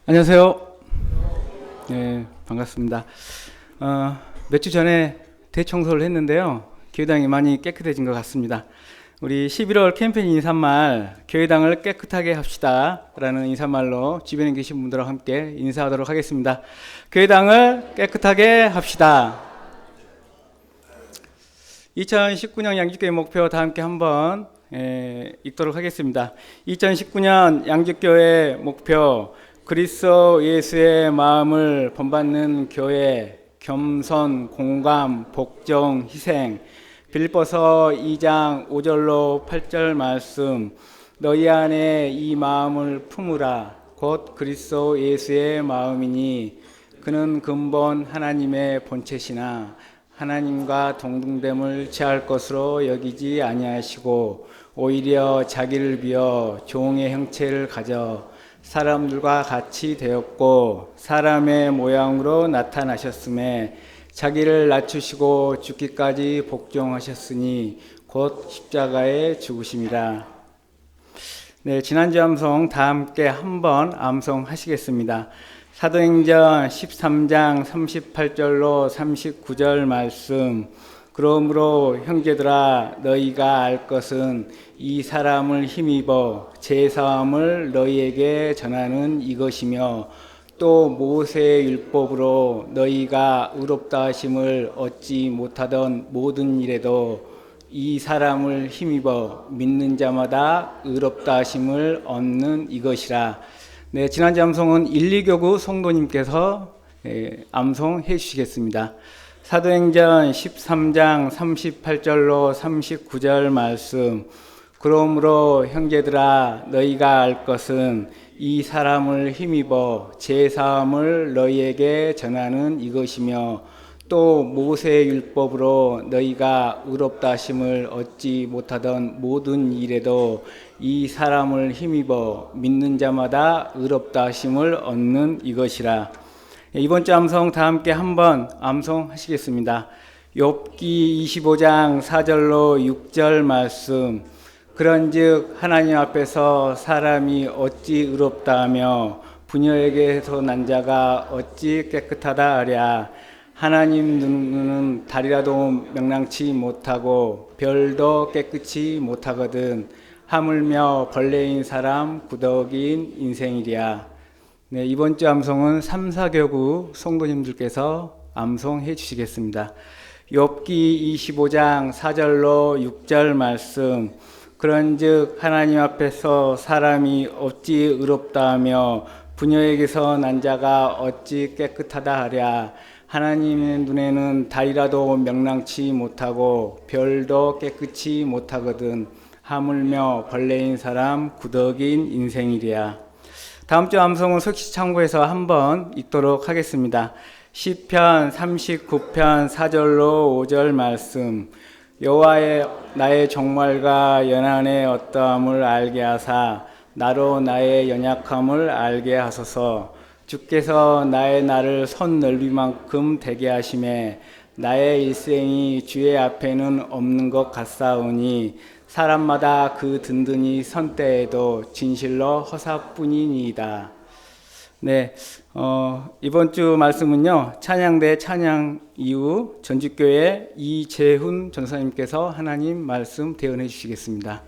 안녕하세요. 네, 반갑습니다. 몇 주 전에 대청소를 했는데요. 교회당이 많이 깨끗해진 것 같습니다. 우리 11월 캠페인 인사말, 교회당을 깨끗하게 합시다 라는 인사말로 주변에 계신 분들과 함께 인사하도록 하겠습니다. 교회당을 깨끗하게 합시다. 2019년 양주교회 목표 다 함께 한번 읽도록 하겠습니다. 2019년 양주교회 목표: 그리스도 예수의 마음을 본받는 교회, 겸손, 공감, 복종, 희생. 빌립보서 2장 5절로 8절 말씀: 너희 안에 이 마음을 품으라. 곧 그리스도 예수의 마음이니 그는 근본 하나님의 본체시나 하나님과 동등됨을 취할 것으로 여기지 아니하시고 오히려 자기를 비어 종의 형체를 가져 사람들과 같이 되었고 사람의 모양으로 나타나셨음에 자기를 낮추시고 죽기까지 복종하셨으니 곧 십자가에 죽으심이라. 네, 지난주 암송 다 함께 한번 암송하시겠습니다. 사도행전 13장 38절로 39절 말씀: 그러므로 형제들아, 너희가 알 것은 이 사람을 힘입어 제사함을 너희에게 전하는 이것이며, 또 모세의 율법으로 너희가 의롭다 하심을 얻지 못하던 모든 일에도 이 사람을 힘입어 믿는 자마다 의롭다 하심을 얻는 이것이라. 네, 지난주 암송은 1, 2교구 성도님께서 암송해 주시겠습니다. 사도행전 13장 38절로 39절 말씀: 그러므로 형제들아, 너희가 알 것은 이 사람을 힘입어 제사함을 너희에게 전하는 이것이며, 또 모세의 율법으로 너희가 의롭다 하심을 얻지 못하던 모든 일에도 이 사람을 힘입어 믿는 자마다 의롭다 하심을 얻는 이것이라. 이번 주 암송 다 함께 한번 암송하시겠습니다. 욥기 25장 4절로 6절 말씀: 그런즉 하나님 앞에서 사람이 어찌 의롭다 하며 부녀에게서 난 자가 어찌 깨끗하다 하랴. 하나님 눈은 달이라도 명랑치 못하고 별도 깨끗이 못하거든. 하물며 벌레인 사람 구덕인 인생이랴. 네, 이번 주 암송은 3, 4교구 성도님들께서 암송해 주시겠습니다. 욥기 25장 4절로 6절 말씀: 그런즉 하나님 앞에서 사람이 어찌 의롭다 하며 부녀에게서 난 자가 어찌 깨끗하다 하랴. 하나님의 눈에는 달이라도 명랑치 못하고 별도 깨끗이 못하거든. 하물며 벌레인 사람 구덕인 인생이랴. 다음 주 암송은 석시창고에서 한번 읽도록 하겠습니다. 시편 39편 4절로 5절 말씀: 여호와의 나의 종말과 연한의 어떠함을 알게 하사 나로 나의 연약함을 알게 하소서. 주께서 나의 날을 손 넓이만큼 되게 하심에 나의 일생이 주의 앞에는 없는 것 같사오니 사람마다 그 든든히 선 때에도 진실로 허사뿐이니이다. 네, 이번 주 말씀은요, 찬양대 찬양 이후 전주교회 이재훈 전사님께서 하나님 말씀 대언해 주시겠습니다.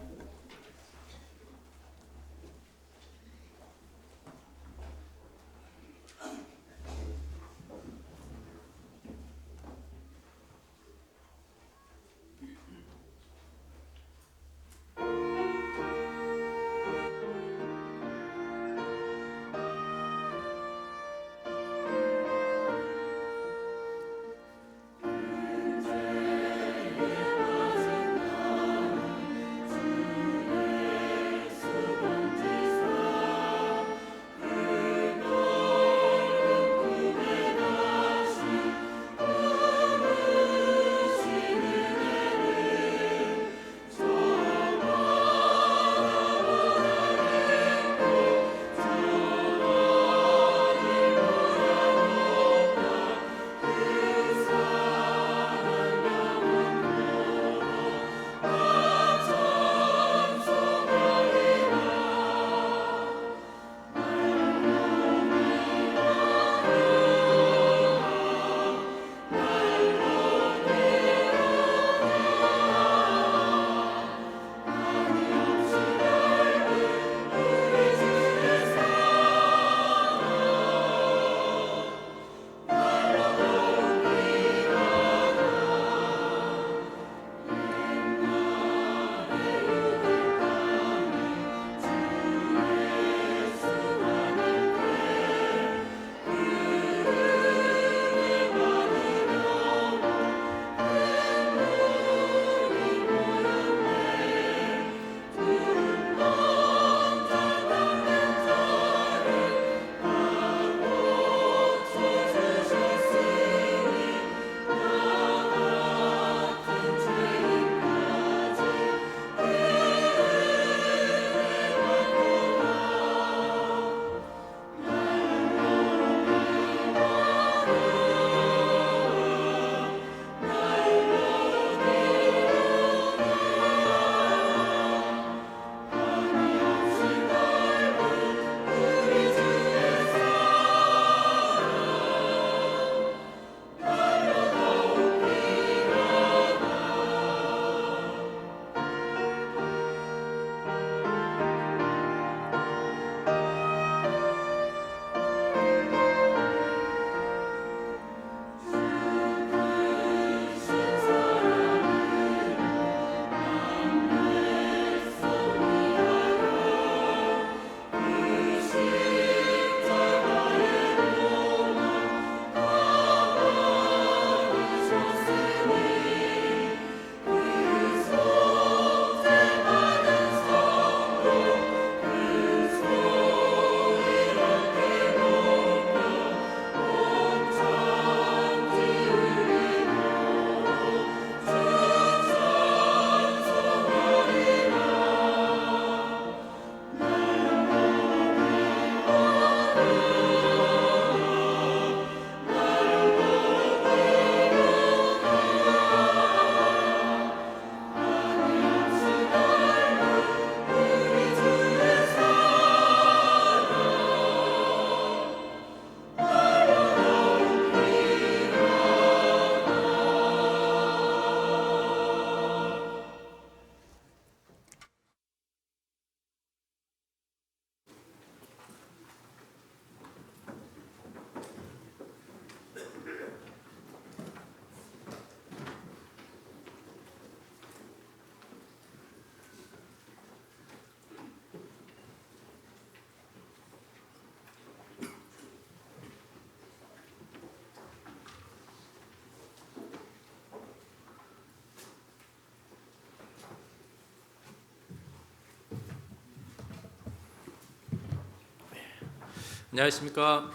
안녕하십니까?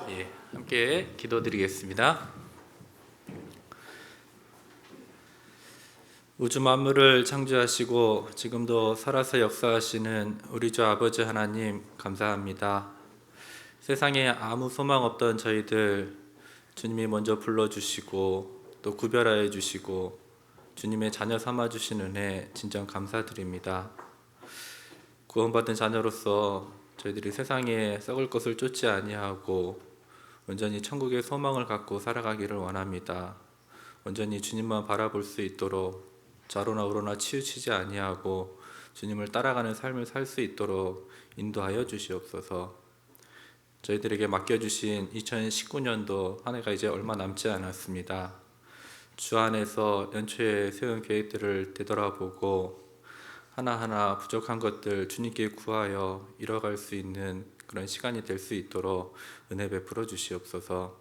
예, 함께 기도드리겠습니다. 우주 만물을 창조하시고 지금도 살아서 역사하시는 우리 주 아버지 하나님 감사합니다. 세상에 아무 소망 없던 저희들 주님이 먼저 불러주시고 또 구별하여 주시고 주님의 자녀 삼아 주신 은혜 진정 감사드립니다. 구원받은 자녀로서 저희들이 세상에 썩을 것을 쫓지 아니하고 온전히 천국의 소망을 갖고 살아가기를 원합니다. 온전히 주님만 바라볼 수 있도록 좌로나 우로나 치우치지 아니하고 주님을 따라가는 삶을 살 수 있도록 인도하여 주시옵소서. 저희들에게 맡겨주신 2019년도 한 해가 이제 얼마 남지 않았습니다. 주 안에서 연초에 세운 계획들을 되돌아보고 하나하나 부족한 것들 주님께 구하여 이뤄갈 수 있는 그런 시간이 될 수 있도록 은혜 베풀어 주시옵소서.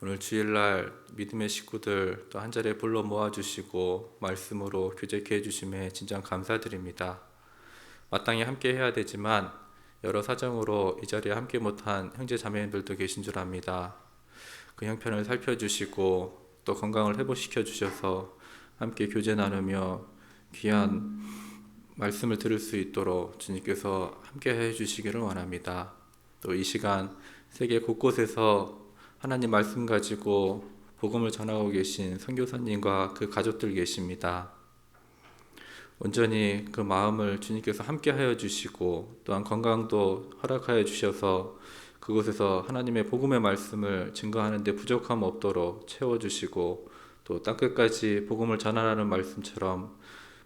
오늘 주일날 믿음의 식구들 또 한자리에 불러 모아주시고 말씀으로 교제케 해주심에 진정 감사드립니다. 마땅히 함께 해야 되지만 여러 사정으로 이 자리에 함께 못한 형제 자매님들도 계신 줄 압니다. 그 형편을 살펴주시고 또 건강을 회복시켜 주셔서 함께 교제 나누며 귀한 말씀을 들을 수 있도록 주님께서 함께 해주시기를 원합니다. 또 이 시간 세계 곳곳에서 하나님 말씀 가지고 복음을 전하고 계신 선교사님과 그 가족들 계십니다. 온전히 그 마음을 주님께서 함께 하여 주시고 또한 건강도 허락하여 주셔서 그곳에서 하나님의 복음의 말씀을 증거하는 데 부족함 없도록 채워주시고 또 땅끝까지 복음을 전하라는 말씀처럼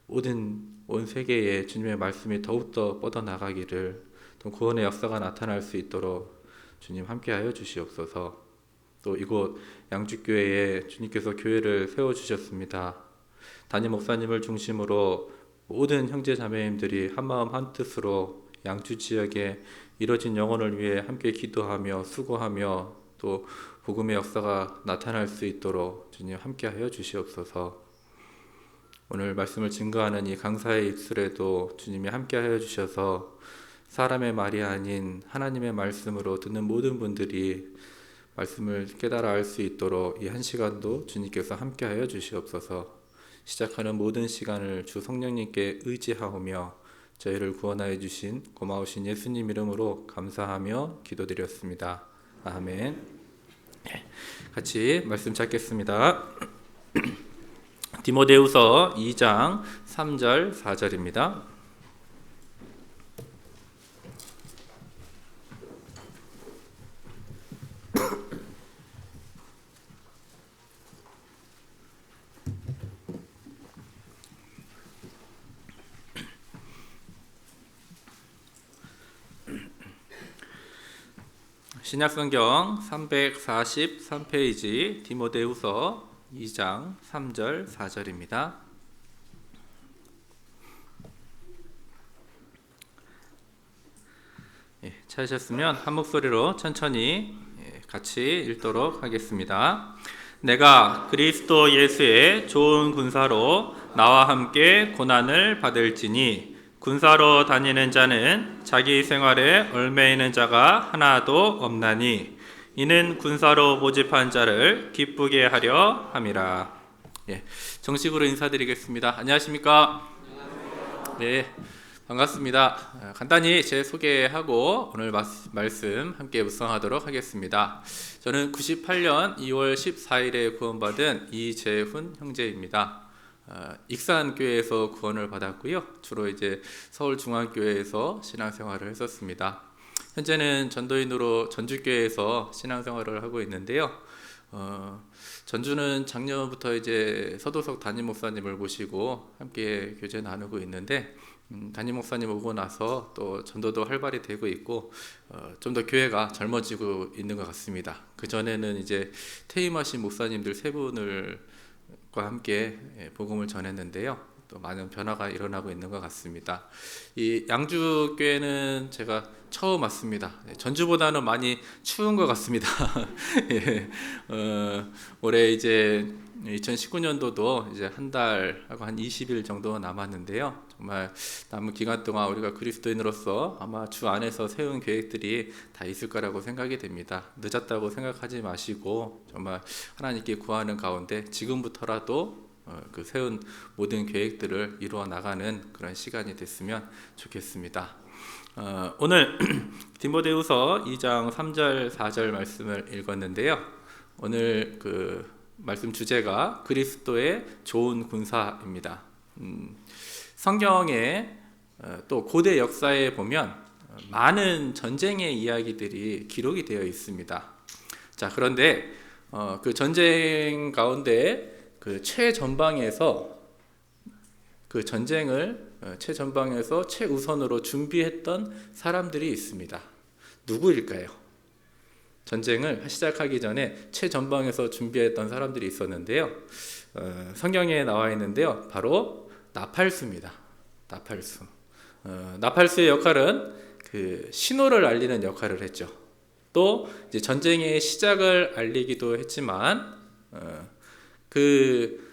모든 온 세계에 주님의 말씀이 더욱더 뻗어나가기를 또 구원의 역사가 나타날 수 있도록 주님 함께하여 주시옵소서. 또 이곳 양주교회에 주님께서 교회를 세워주셨습니다. 담임 목사님을 중심으로 모든 형제 자매님들이 한마음 한뜻으로 양주 지역에 이뤄진 영혼을 위해 함께 기도하며 수고하며 또 복음의 역사가 나타날 수 있도록 주님 함께하여 주시옵소서. 오늘 말씀을 증거하는 이 강사의 입술에도 주님이 함께하여 주셔서 사람의 말이 아닌 하나님의 말씀으로 듣는 모든 분들이 말씀을 깨달아 알 수 있도록 이 한 시간도 주님께서 함께하여 주시옵소서. 시작하는 모든 시간을 주 성령님께 의지하오며 저희를 구원하여 주신 고마우신 예수님 이름으로 감사하며 기도드렸습니다. 아멘. 같이 말씀 찾겠습니다. 디모데후서 2장 3절 4절입니다. 신약성경 343페이지 디모데후서 2장 3절 4절입니다. 찾으셨으면 한 목소리로 천천히 같이 읽도록 하겠습니다. 내가 그리스도 예수의 좋은 군사로 나와 함께 고난을 받을지니 군사로 다니는 자는 자기 생활에 얽매이는 자가 하나도 없나니 이는 군사로 모집한 자를 기쁘게 하려 함이라. 정식으로 인사드리겠습니다. 안녕하십니까? 네, 반갑습니다. 간단히 제 소개하고 오늘 말씀 함께 묵상하도록 하겠습니다. 저는 98년 2월 14일에 구원받은 이재훈 형제입니다. 익산교회에서 구원을 받았고요. 주로 이제 서울중앙교회에서 신앙생활을 했었습니다. 현재는 전도인으로 전주교회에서 신앙생활을 하고 있는데요. 전주는 작년부터 이제 서도석 담임 목사님을 모시고 함께 교제 나누고 있는데 담임 목사님 오고 나서 또 전도도 활발히 되고 있고 좀 더 교회가 젊어지고 있는 것 같습니다. 그 전에는 이제 퇴임하신 목사님들 세 분을 과 함께 복음을 전했는데요. 또 많은 변화가 일어나고 있는 것 같습니다. 이 양주교회는 제가 처음 왔습니다. 전주보다는 많이 추운 것 같습니다. 예, 올해 이제 2019년도도 이제 한 달하고 한 20일 정도 남았는데요. 정말 남은 기간 동안 우리가 그리스도인으로서 아마 주 안에서 세운 계획들이 다 있을 거라고 생각이 됩니다. 늦었다고 생각하지 마시고 정말 하나님께 구하는 가운데 지금부터라도 그 세운 모든 계획들을 이루어 나가는 그런 시간이 됐으면 좋겠습니다. 오늘 디모데후서 2장 3절 4절 말씀을 읽었는데요. 오늘 그 말씀 주제가 그리스도의 좋은 군사입니다. 성경에 또 고대 역사에 보면 많은 전쟁의 이야기들이 기록이 되어 있습니다. 자, 그런데 그 전쟁 가운데 그 최전방에서 그 전쟁을 최전방에서 최우선으로 준비했던 사람들이 있습니다. 누구일까요? 전쟁을 시작하기 전에 최전방에서 준비했던 사람들이 있었는데요. 성경에 나와 있는데요. 바로 나팔수입니다. 나팔수. 나팔수의 역할은 그 신호를 알리는 역할을 했죠. 또 이제 전쟁의 시작을 알리기도 했지만 그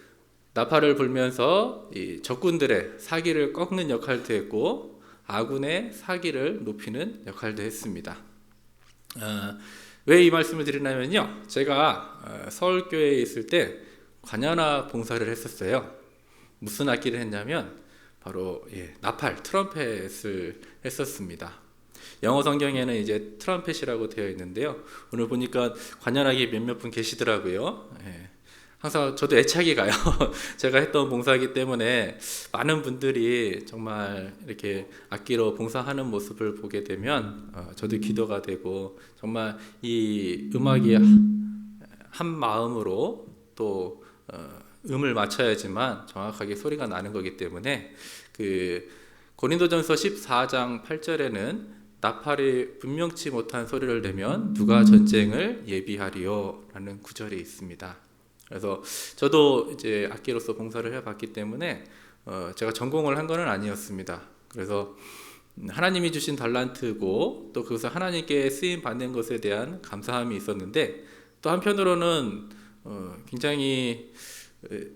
나팔을 불면서 이 적군들의 사기를 꺾는 역할도 했고 아군의 사기를 높이는 역할도 했습니다. 왜 이 말씀을 드리냐면요, 제가 서울교회에 있을 때 관현악 봉사를 했었어요. 무슨 악기를 했냐면 바로 나팔, 트럼펫을 했었습니다. 영어 성경에는 이제 트럼펫이라고 되어 있는데요. 오늘 보니까 관현악이 몇몇 분 계시더라고요. 항상 저도 애착이 가요. 제가 했던 봉사이기 때문에 많은 분들이 정말 이렇게 악기로 봉사하는 모습을 보게 되면 저도 기도가 되고, 정말 이 음악이 한 마음으로 또 음을 맞춰야지만 정확하게 소리가 나는 거기 때문에 그 고린도전서 14장 8절에는 나팔이 분명치 못한 소리를 내면 누가 전쟁을 예비하리요 라는 구절이 있습니다. 그래서 저도 이제 악기로서 봉사를 해봤기 때문에 제가 전공을 한 건 아니었습니다. 그래서 하나님이 주신 달란트고 또 그것을 하나님께 쓰임 받는 것에 대한 감사함이 있었는데, 또 한편으로는 굉장히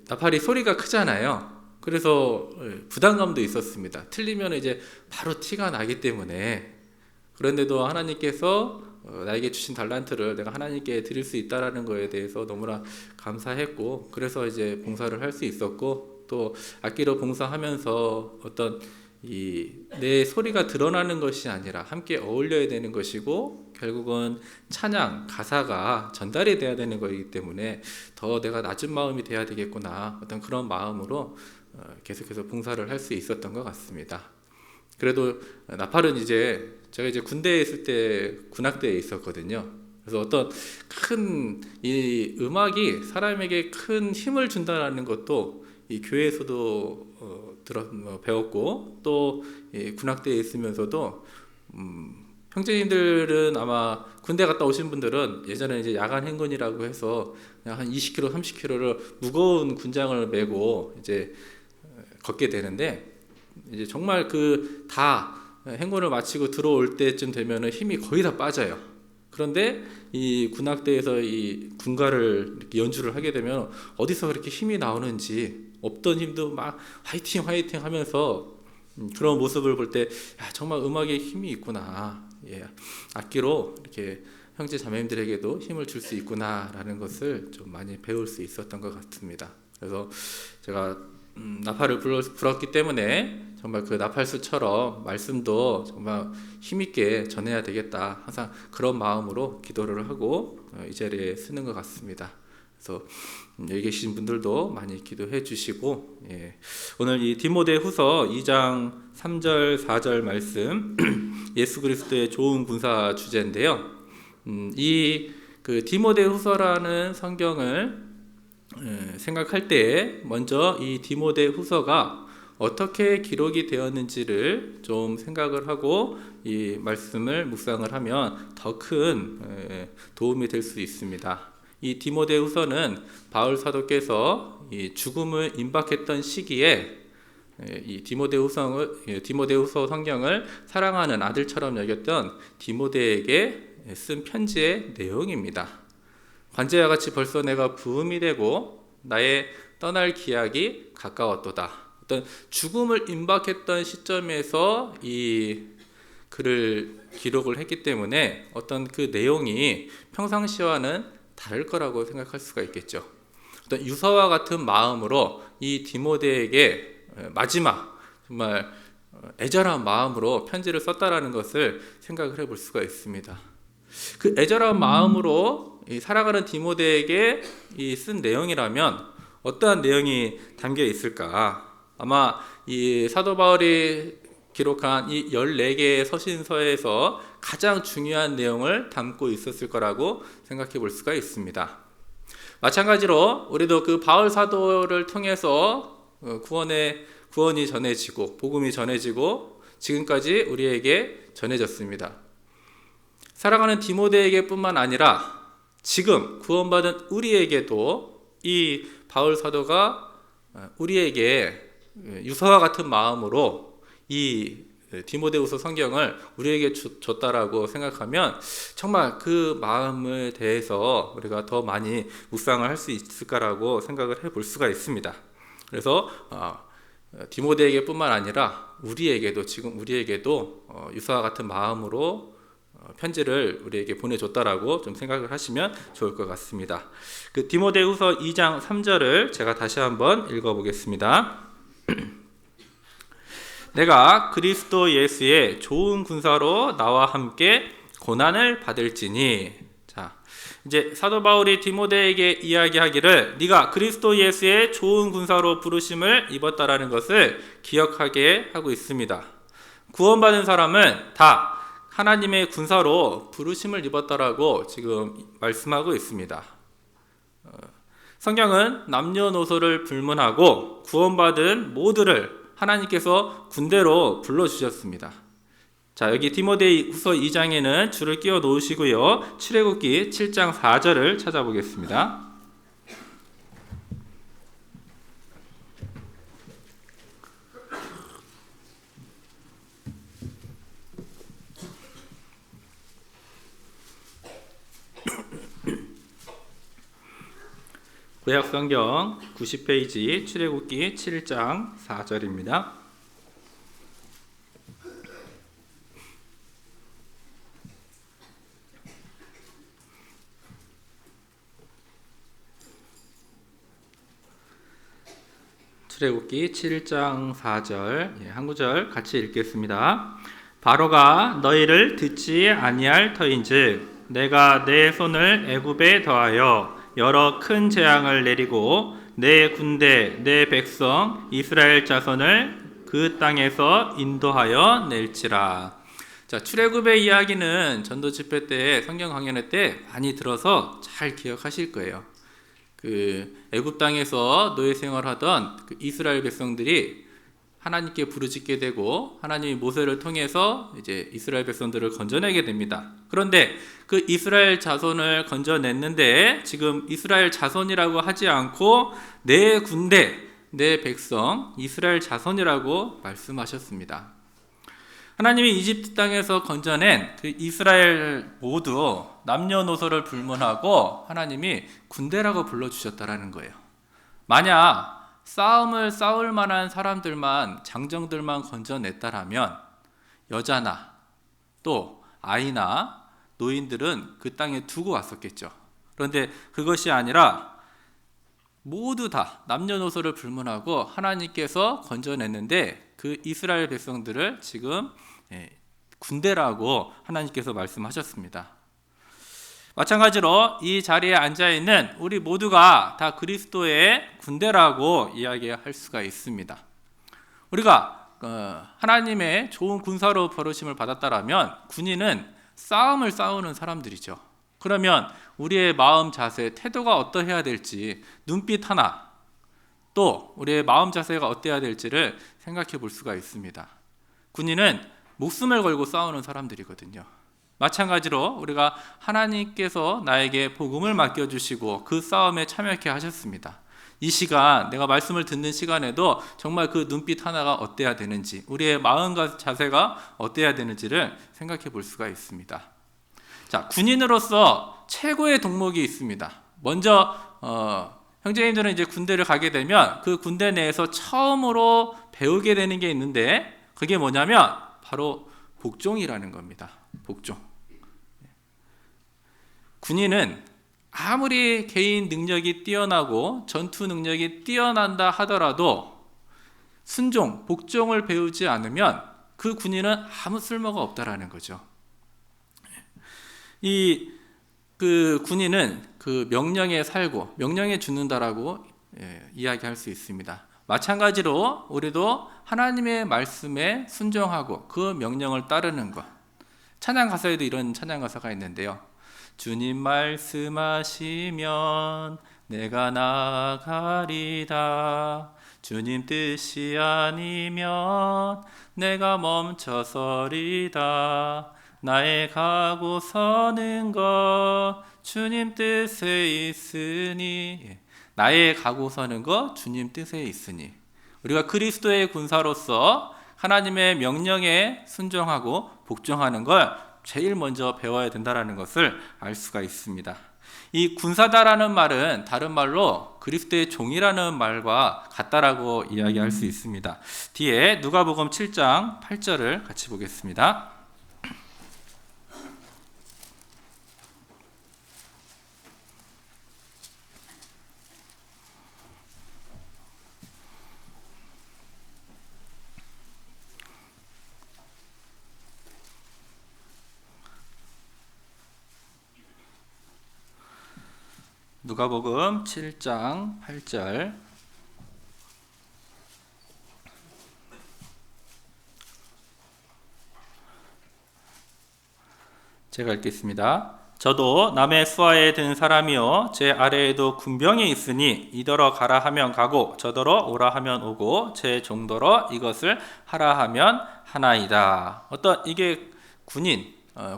나팔이 소리가 크잖아요. 그래서 부담감도 있었습니다. 틀리면 이제 바로 티가 나기 때문에. 그런데도 하나님께서 나에게 주신 달란트를 내가 하나님께 드릴 수 있다라는 거에 대해서 너무나 감사했고, 그래서 이제 봉사를 할 수 있었고, 또 악기로 봉사하면서 어떤 내 소리가 드러나는 것이 아니라 함께 어울려야 되는 것이고, 결국은 찬양, 가사가 전달이 돼야 되는 것이기 때문에 더 내가 낮은 마음이 돼야 되겠구나, 어떤 그런 마음으로 계속해서 봉사를 할 수 있었던 것 같습니다. 그래도 나팔은 제가 이제 군대에 있을 때 군악대에 있었거든요. 그래서 어떤 큰 이 음악이 사람에게 큰 힘을 준다는 것도 이 교회에서도 배웠고, 또 군악대에 있으면서도 형제님들은 아마 군대 갔다 오신 분들은 예전에 이제 야간 행군이라고 해서 그냥 한 20km, 30km를 무거운 군장을 메고 이제 걷게 되는데, 이제 정말 그 다 행군을 마치고 들어올 때쯤 되면은 힘이 거의 다 빠져요. 그런데 이 군악대에서 이 군가를 이렇게 연주를 하게 되면 어디서 그렇게 힘이 나오는지, 없던 힘도 막 화이팅 화이팅 하면서 그런 모습을 볼 때 정말 음악에 힘이 있구나, 악기로 이렇게 형제 자매님들에게도 힘을 줄 수 있구나라는 것을 좀 많이 배울 수 있었던 것 같습니다. 그래서 제가 나팔을 불었기 때문에 정말 그 나팔수처럼 말씀도 정말 힘있게 전해야 되겠다, 항상 그런 마음으로 기도를 하고 이 자리에 쓰는 것 같습니다. 그래서 여기 계신 분들도 많이 기도해 주시고, 오늘 이 디모데후서 2장 3절 4절 말씀 예수 그리스도의 좋은 군사 주제인데요. 이 그 디모데후서라는 성경을 생각할 때 먼저 이 디모데후서가 어떻게 기록이 되었는지를 좀 생각을 하고 이 말씀을 묵상을 하면 더 큰 도움이 될 수 있습니다. 이 디모데후서는 바울 사도께서 이 죽음을 임박했던 시기에 이 디모데후서 성경을 사랑하는 아들처럼 여겼던 디모데에게 쓴 편지의 내용입니다. 관제와 같이 벌써 내가 부음이 되고 나의 떠날 기약이 가까웠도다. 어떤 죽음을 임박했던 시점에서 이 글을 기록을 했기 때문에 어떤 그 내용이 평상시와는 다를 거라고 생각할 수가 있겠죠. 어떤 유서와 같은 마음으로 이 디모데에게 마지막 정말 애절한 마음으로 편지를 썼다라는 것을 생각을 해볼 수가 있습니다. 그 애절한 마음으로 살아가는 디모데에게 쓴 내용이라면 어떠한 내용이 담겨 있을까? 아마 이 사도 바울이 기록한 이 14개의 서신서에서 가장 중요한 내용을 담고 있었을 거라고 생각해 볼 수가 있습니다. 마찬가지로 우리도 그 바울 사도를 통해서 구원이 전해지고 복음이 전해지고 지금까지 우리에게 전해졌습니다. 살아가는 디모데에게 뿐만 아니라 지금 구원받은 우리에게도 이 바울 사도가 우리에게 유서와 같은 마음으로 이 디모데후서 성경을 우리에게 줬다라고 생각하면 정말 그 마음에 대해서 우리가 더 많이 묵상을 할 수 있을까라고 생각을 해볼 수가 있습니다. 그래서 디모데에게 뿐만 아니라 지금 우리에게도 유서와 같은 마음으로 편지를 우리에게 보내줬다라고 좀 생각을 하시면 좋을 것 같습니다. 그 디모데후서 2장 3절을 제가 다시 한번 읽어보겠습니다. 내가 그리스도 예수의 좋은 군사로 나와 함께 고난을 받을지니. 자, 이제 사도 바울이 디모데에게 이야기하기를 네가 그리스도 예수의 좋은 군사로 부르심을 입었다라는 것을 기억하게 하고 있습니다. 구원받은 사람은 다 하나님의 군사로 부르심을 입었다라고 지금 말씀하고 있습니다. 성경은 남녀노소를 불문하고 구원받은 모두를 하나님께서 군대로 불러주셨습니다. 자, 여기 디모데후서 2장에는 줄을 끼워 놓으시고요. 출애굽기 7장 4절을 찾아보겠습니다. 구약성경 90페이지 출애굽기 7장 4절입니다. 출애굽기 7장 4절 한 구절 같이 읽겠습니다. 바로가 너희를 듣지 아니할 터인즉 내가 내 손을 애굽에 더하여 여러 큰 재앙을 내리고 내 군대 내 백성 이스라엘 자손을 그 땅에서 인도하여 낼지라. 자, 출애굽의 이야기는 전도 집회 때 성경 강연회 때 많이 들어서 잘 기억하실 거예요. 그 애굽 땅에서 노예 생활하던 그 이스라엘 백성들이 하나님께 부르짖게 되고 하나님이 모세를 통해서 이제 이스라엘 백성들을 건져내게 됩니다. 그런데 그 이스라엘 자손을 건져냈는데 지금 이스라엘 자손이라고 하지 않고 내 군대, 내 백성, 이스라엘 자손이라고 말씀하셨습니다. 하나님이 이집트 땅에서 건져낸 그 이스라엘 모두 남녀노소를 불문하고 하나님이 군대라고 불러주셨다라는 거예요. 만약 싸움을 싸울 만한 사람들만, 장정들만 건져냈다라면 여자나 또 아이나 노인들은 그 땅에 두고 왔었겠죠. 그런데 그것이 아니라 모두 다 남녀노소를 불문하고 하나님께서 건져냈는데 그 이스라엘 백성들을 지금 군대라고 하나님께서 말씀하셨습니다. 마찬가지로 이 자리에 앉아있는 우리 모두가 다 그리스도의 군대라고 이야기할 수가 있습니다. 우리가 하나님의 좋은 군사로 부르심을 받았다라면 군인은 싸움을 싸우는 사람들이죠. 그러면 우리의 마음 자세, 태도가 어떠해야 될지, 눈빛 하나, 또 우리의 마음 자세가 어때야 될지를 생각해 볼 수가 있습니다. 군인은 목숨을 걸고 싸우는 사람들이거든요. 마찬가지로 우리가 하나님께서 나에게 복음을 맡겨주시고 그 싸움에 참여케 하셨습니다. 이 시간, 내가 말씀을 듣는 시간에도 정말 그 눈빛 하나가 어때야 되는지, 우리의 마음과 자세가 어때야 되는지를 생각해 볼 수가 있습니다. 자, 군인으로서 최고의 덕목이 있습니다. 먼저 형제님들은 이제 군대를 가게 되면 그 군대 내에서 처음으로 배우게 되는 게 있는데 그게 뭐냐면 바로 복종이라는 겁니다. 복종. 군인은 아무리 개인 능력이 뛰어나고 전투 능력이 뛰어난다 하더라도 순종, 복종을 배우지 않으면 그 군인은 아무 쓸모가 없다라는 거죠. 그 군인은 그 명령에 살고 명령에 죽는다라고 이야기할 수 있습니다. 마찬가지로 우리도 하나님의 말씀에 순종하고 그 명령을 따르는 것. 찬양 가사에도 이런 찬양 가사가 있는데요. 주님 말씀하시면 내가 나아가리다. 주님 뜻이 아니면 내가 멈춰서리다. 나의 가고 서는 것 주님 뜻에 있으니. 나의 가고 서는 것 주님 뜻에 있으니. 우리가 그리스도의 군사로서 하나님의 명령에 순종하고 복종하는 걸 제일 먼저 배워야 된다는 것을 알 수가 있습니다. 이 군사다라는 말은 다른 말로 그리스도의 종이라는 말과 같다라고 이야기할 수 있습니다. 뒤에 누가복음 7장 8절을 같이 보겠습니다. 누가복음 7장 8절. 제가 읽겠습니다. 저도 남의 수하에 든 사람이요 제 아래에도 군병이 있으니 이더러 가라 하면 가고 저더러 오라 하면 오고 제 종더러 이것을 하라 하면 하나이다. 이게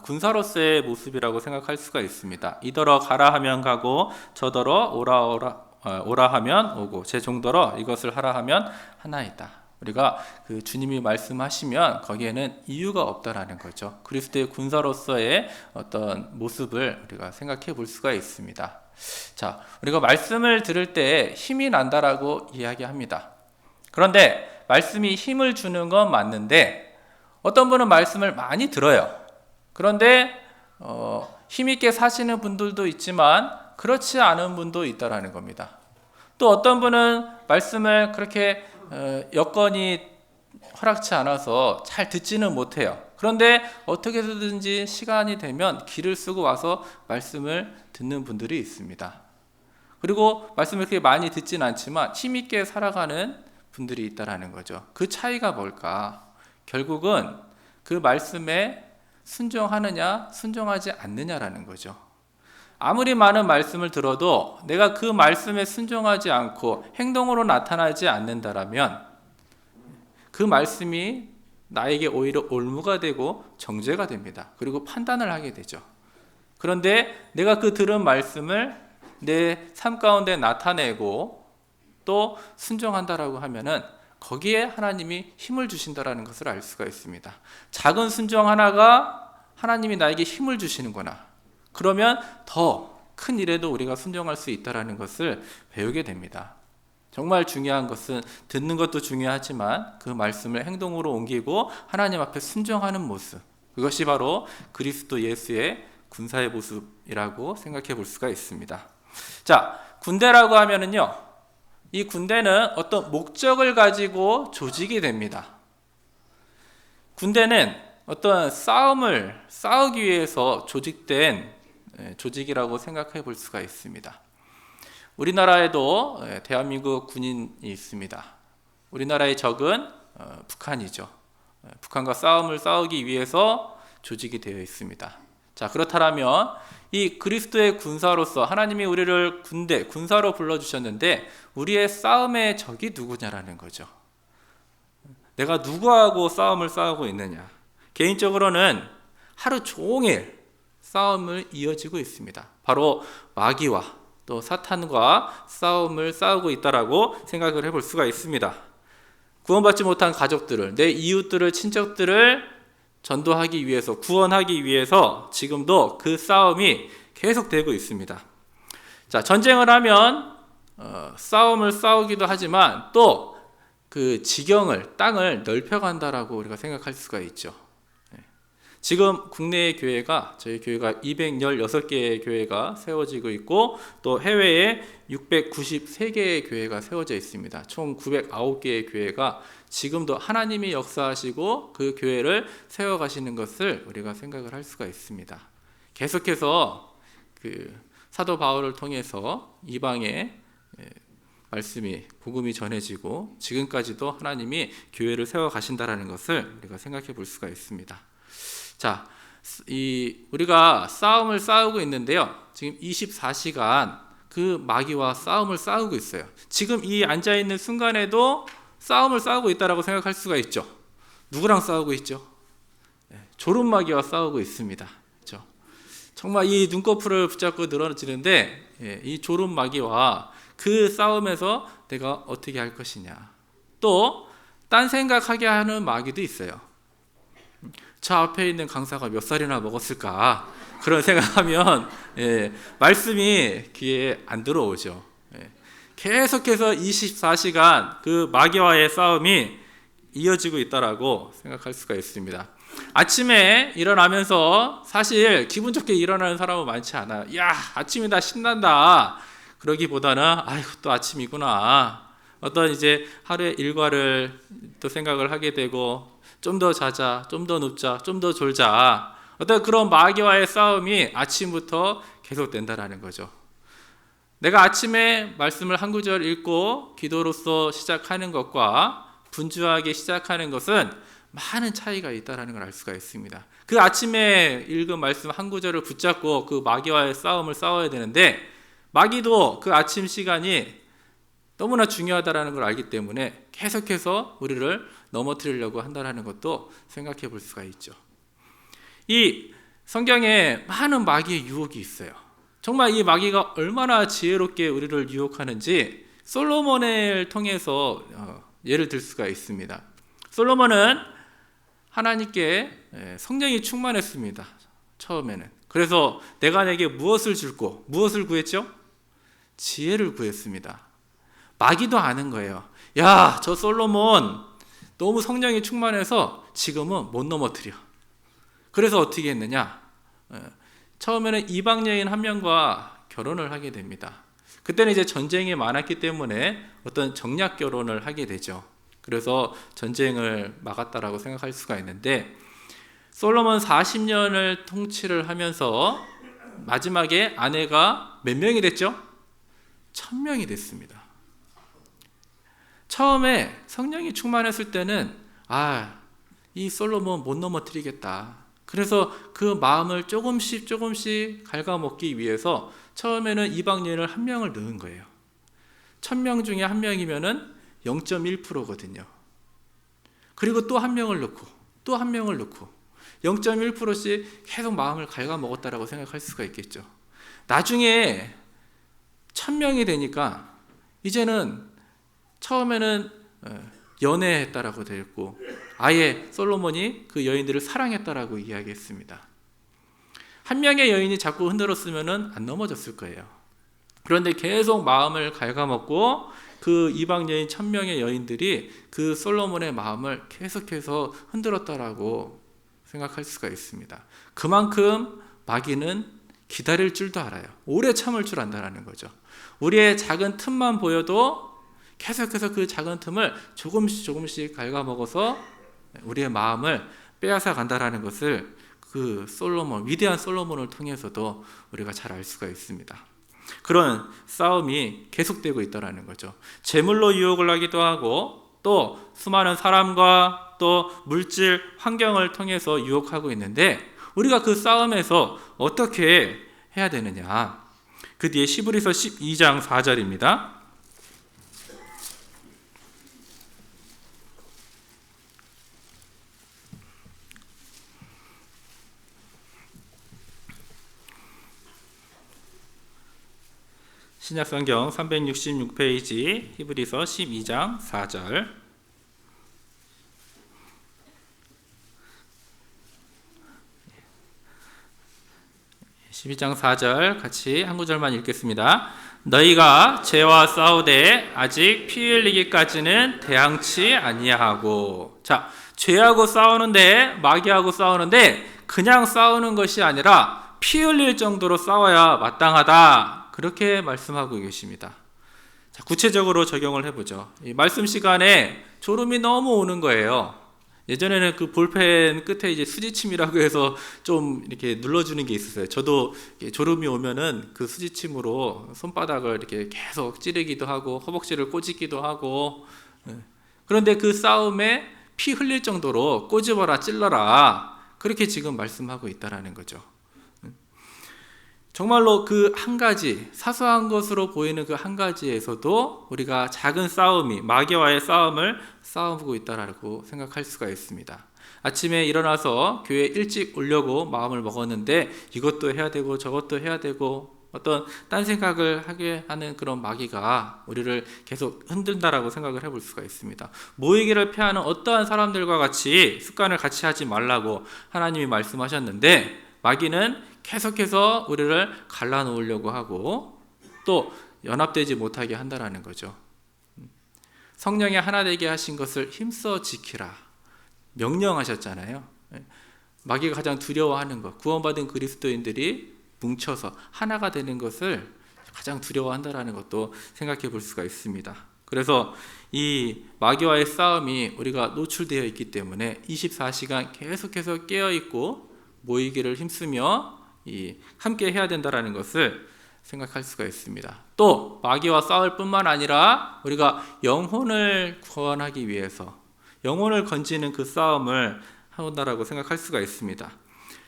군사로서의 모습이라고 생각할 수가 있습니다. 이더러 가라 하면 가고 저더러 오라 하면 오고 제 종더러 이것을 하라 하면 하나이다. 우리가 그 주님이 말씀하시면 거기에는 이유가 없다라는 거죠. 그리스도의 군사로서의 어떤 모습을 우리가 생각해 볼 수가 있습니다. 자, 우리가 말씀을 들을 때 힘이 난다라고 이야기합니다. 그런데 말씀이 힘을 주는 건 맞는데 어떤 분은 말씀을 많이 들어요. 그런데 힘있게 사시는 분들도 있지만 그렇지 않은 분도 있다라는 겁니다. 또 어떤 분은 말씀을 그렇게 여건이 허락치 않아서 잘 듣지는 못해요. 그런데 어떻게 해서든지 시간이 되면 길을 쓰고 와서 말씀을 듣는 분들이 있습니다. 그리고 말씀을 그렇게 많이 듣진 않지만 힘있게 살아가는 분들이 있다라는 거죠. 그 차이가 뭘까? 결국은 그 말씀에 순종하느냐 순종하지 않느냐라는 거죠. 아무리 많은 말씀을 들어도 내가 그 말씀에 순종하지 않고 행동으로 나타나지 않는다라면 그 말씀이 나에게 오히려 올무가 되고 정죄가 됩니다. 그리고 판단을 하게 되죠. 그런데 내가 그 들은 말씀을 내 삶 가운데 나타내고 또 순종한다라고 하면은 거기에 하나님이 힘을 주신다라는 것을 알 수가 있습니다. 작은 순종 하나가 하나님이 나에게 힘을 주시는구나. 그러면 더 큰 일에도 우리가 순종할 수 있다라는 것을 배우게 됩니다. 정말 중요한 것은 듣는 것도 중요하지만 그 말씀을 행동으로 옮기고 하나님 앞에 순종하는 모습. 그것이 바로 그리스도 예수의 군사의 모습이라고 생각해 볼 수가 있습니다. 자, 군대라고 하면은요. 이 군대는 어떤 목적을 가지고 조직이 됩니다. 군대는 어떤 싸우기 위해서 조직된 조직이라고 생각해 볼 수가 있습니다. 우리나라에도 대한민국 군인이 있습니다. 우리나라의 적은 북한이죠. 북한과 싸우기 위해서 조직이 되어 있습니다. 자, 그렇다면 이 그리스도의 군사로서 하나님이 우리를 군사로 불러주셨는데 우리의 싸움의 적이 누구냐라는 거죠. 내가 누구하고 싸움을 싸우고 있느냐. 개인적으로는 하루 종일 싸움을 이어지고 있습니다. 바로 마귀와 또 사탄과 싸움을 싸우고 있다라고 생각을 해볼 수가 있습니다. 구원받지 못한 가족들을, 내 이웃들을, 친척들을 전도하기 위해서, 구원하기 위해서 지금도 그 싸움이 계속되고 있습니다. 자, 전쟁을 하면 싸움을 싸우기도 하지만 또 그 지경을 땅을 넓혀간다라고 우리가 생각할 수가 있죠. 지금 국내의 교회가 저희 교회가 216개의 교회가 세워지고 있고 또 해외에 693개의 교회가 세워져 있습니다. 총 909개의 교회가 지금도 하나님이 역사하시고 그 교회를 세워가시는 것을 우리가 생각을 할 수가 있습니다. 계속해서 그 사도 바울을 통해서 이방에 말씀이 복음이 전해지고 지금까지도 하나님이 교회를 세워가신다라는 것을 우리가 생각해 볼 수가 있습니다. 자, 우리가 싸움을 싸우고 있는데요. 지금 24시간 그 마귀와 싸움을 싸우고 있어요. 지금 이 앉아 있는 순간에도 싸움을 싸우고 있다라고 생각할 수가 있죠. 누구랑 싸우고 있죠? 졸음 마귀와 싸우고 있습니다. 그렇죠? 정말 이 눈꺼풀을 붙잡고 늘어지는데 이 졸음 마귀와 그 싸움에서 내가 어떻게 할 것이냐. 또 딴 생각하게 하는 마귀도 있어요. 저 앞에 있는 강사가 몇 살이나 먹었을까? 그런 생각하면 말씀이 귀에 안 들어오죠. 계속해서 24시간 그 마귀와의 싸움이 이어지고 있다라고 생각할 수가 있습니다. 아침에 일어나면서 사실 기분 좋게 일어나는 사람은 많지 않아요. 야, 아침이다 신난다. 그러기보다는 아이고 또 아침이구나. 어떤 이제 하루의 일과를 또 생각을 하게 되고 좀 더 자자, 좀 더 눕자, 좀 더 졸자. 어떤 그런 마귀와의 싸움이 아침부터 계속된다라는 거죠. 내가 아침에 말씀을 한 구절 읽고 기도로서 시작하는 것과 분주하게 시작하는 것은 많은 차이가 있다는 걸 알 수가 있습니다. 그 아침에 읽은 말씀 한 구절을 붙잡고 그 마귀와의 싸움을 싸워야 되는데 마귀도 그 아침 시간이 너무나 중요하다는 걸 알기 때문에 계속해서 우리를 넘어뜨리려고 한다는 것도 생각해 볼 수가 있죠. 이 성경에 많은 마귀의 유혹이 있어요. 정말 이 마귀가 얼마나 지혜롭게 우리를 유혹하는지 솔로몬을 통해서 예를 들 수가 있습니다. 솔로몬은 하나님께 성령이 충만했습니다. 처음에는. 그래서 내가 내게 무엇을 줄고 무엇을 구했죠? 지혜를 구했습니다. 마귀도 아는 거예요. 야, 저 솔로몬 너무 성령이 충만해서 지금은 못 넘어뜨려. 그래서 어떻게 했느냐? 처음에는 이방 여인 한 명과 결혼을 하게 됩니다. 그때는 이제 전쟁이 많았기 때문에 어떤 정략 결혼을 하게 되죠. 그래서 전쟁을 막았다라고 생각할 수가 있는데 솔로몬 40년을 통치를 하면서 마지막에 아내가 몇 명이 됐죠? 1000명이 됐습니다. 처음에 성령이 충만했을 때는 이 솔로몬 못 넘어뜨리겠다. 그래서 그 마음을 조금씩 갉아먹기 위해서 처음에는 이방 여인을 한 명을 넣은 거예요. 1000명 중에 한 명이면은 0.1%거든요. 그리고 또 한 명을 넣고 또 한 명을 넣고 0.1%씩 계속 마음을 갉아먹었다라고 생각할 수가 있겠죠. 나중에 1000명이 되니까 이제는 처음에는 연애했다라고 되어 있고 아예 솔로몬이 그 여인들을 사랑했다라고 이야기했습니다. 한 명의 여인이 자꾸 흔들었으면 안 넘어졌을 거예요. 그런데 계속 마음을 갉아먹고 그 이방 여인 1000명의 여인들이 그 솔로몬의 마음을 계속해서 흔들었다라고 생각할 수가 있습니다. 그만큼 마귀는 기다릴 줄도 알아요. 오래 참을 줄 안다는 거죠. 우리의 작은 틈만 보여도 계속해서 그 작은 틈을 조금씩 갉아먹어서 우리의 마음을 빼앗아 간다라는 것을 그 솔로몬, 위대한 솔로몬을 통해서도 우리가 잘 알 수가 있습니다. 그런 싸움이 계속되고 있다는 거죠. 재물로 유혹을 하기도 하고 또 수많은 사람과 또 물질, 환경을 통해서 유혹하고 있는데 우리가 그 싸움에서 어떻게 해야 되느냐. 그 뒤에 히브리서 12장 4절입니다. 신약성경 366페이지 히브리서 12장 4절 12장 4절 같이 한 구절만 읽겠습니다. 너희가 죄와 싸우되 아직 피 흘리기까지는 대항치 아니하고. 자, 죄하고 싸우는데, 마귀하고 싸우는데 그냥 싸우는 것이 아니라 피 흘릴 정도로 싸워야 마땅하다, 그렇게 말씀하고 계십니다. 자, 구체적으로 적용을 해보죠. 이 말씀 시간에 졸음이 너무 오는 거예요. 예전에는 그 볼펜 끝에 이제 수지침이라고 해서 좀 이렇게 눌러주는 게 있었어요. 저도 졸음이 오면은 그 수지침으로 손바닥을 이렇게 계속 찌르기도 하고 허벅지를 꼬집기도 하고. 그런데 그 싸움에 피 흘릴 정도로 꼬집어라 찔러라, 그렇게 지금 말씀하고 있다라는 거죠. 정말로 그 한 가지, 사소한 것으로 보이는 그 한 가지에서도 우리가 작은 싸움이, 마귀와의 싸움을 싸우고 있다라고 생각할 수가 있습니다. 아침에 일어나서 교회 일찍 오려고 마음을 먹었는데 이것도 해야 되고 저것도 해야 되고 어떤 딴 생각을 하게 하는 그런 마귀가 우리를 계속 흔든다라고 생각을 해볼 수가 있습니다. 모이기를 피하는 어떠한 사람들과 같이 습관을 같이 하지 말라고 하나님이 말씀하셨는데, 마귀는 계속해서 우리를 갈라놓으려고 하고 또 연합되지 못하게 한다라는 거죠. 성령의 하나 되게 하신 것을 힘써 지키라 명령하셨잖아요. 마귀가 가장 두려워하는 것, 구원받은 그리스도인들이 뭉쳐서 하나가 되는 것을 가장 두려워한다라는 것도 생각해 볼 수가 있습니다. 그래서 이 마귀와의 싸움이 우리가 노출되어 있기 때문에 24시간 계속해서 깨어있고 모이기를 힘쓰며 함께 해야 된다라는 것을 생각할 수가 있습니다. 또 마귀와 싸울 뿐만 아니라 우리가 영혼을 구원하기 위해서 영혼을 건지는 그 싸움을 한다라고 생각할 수가 있습니다.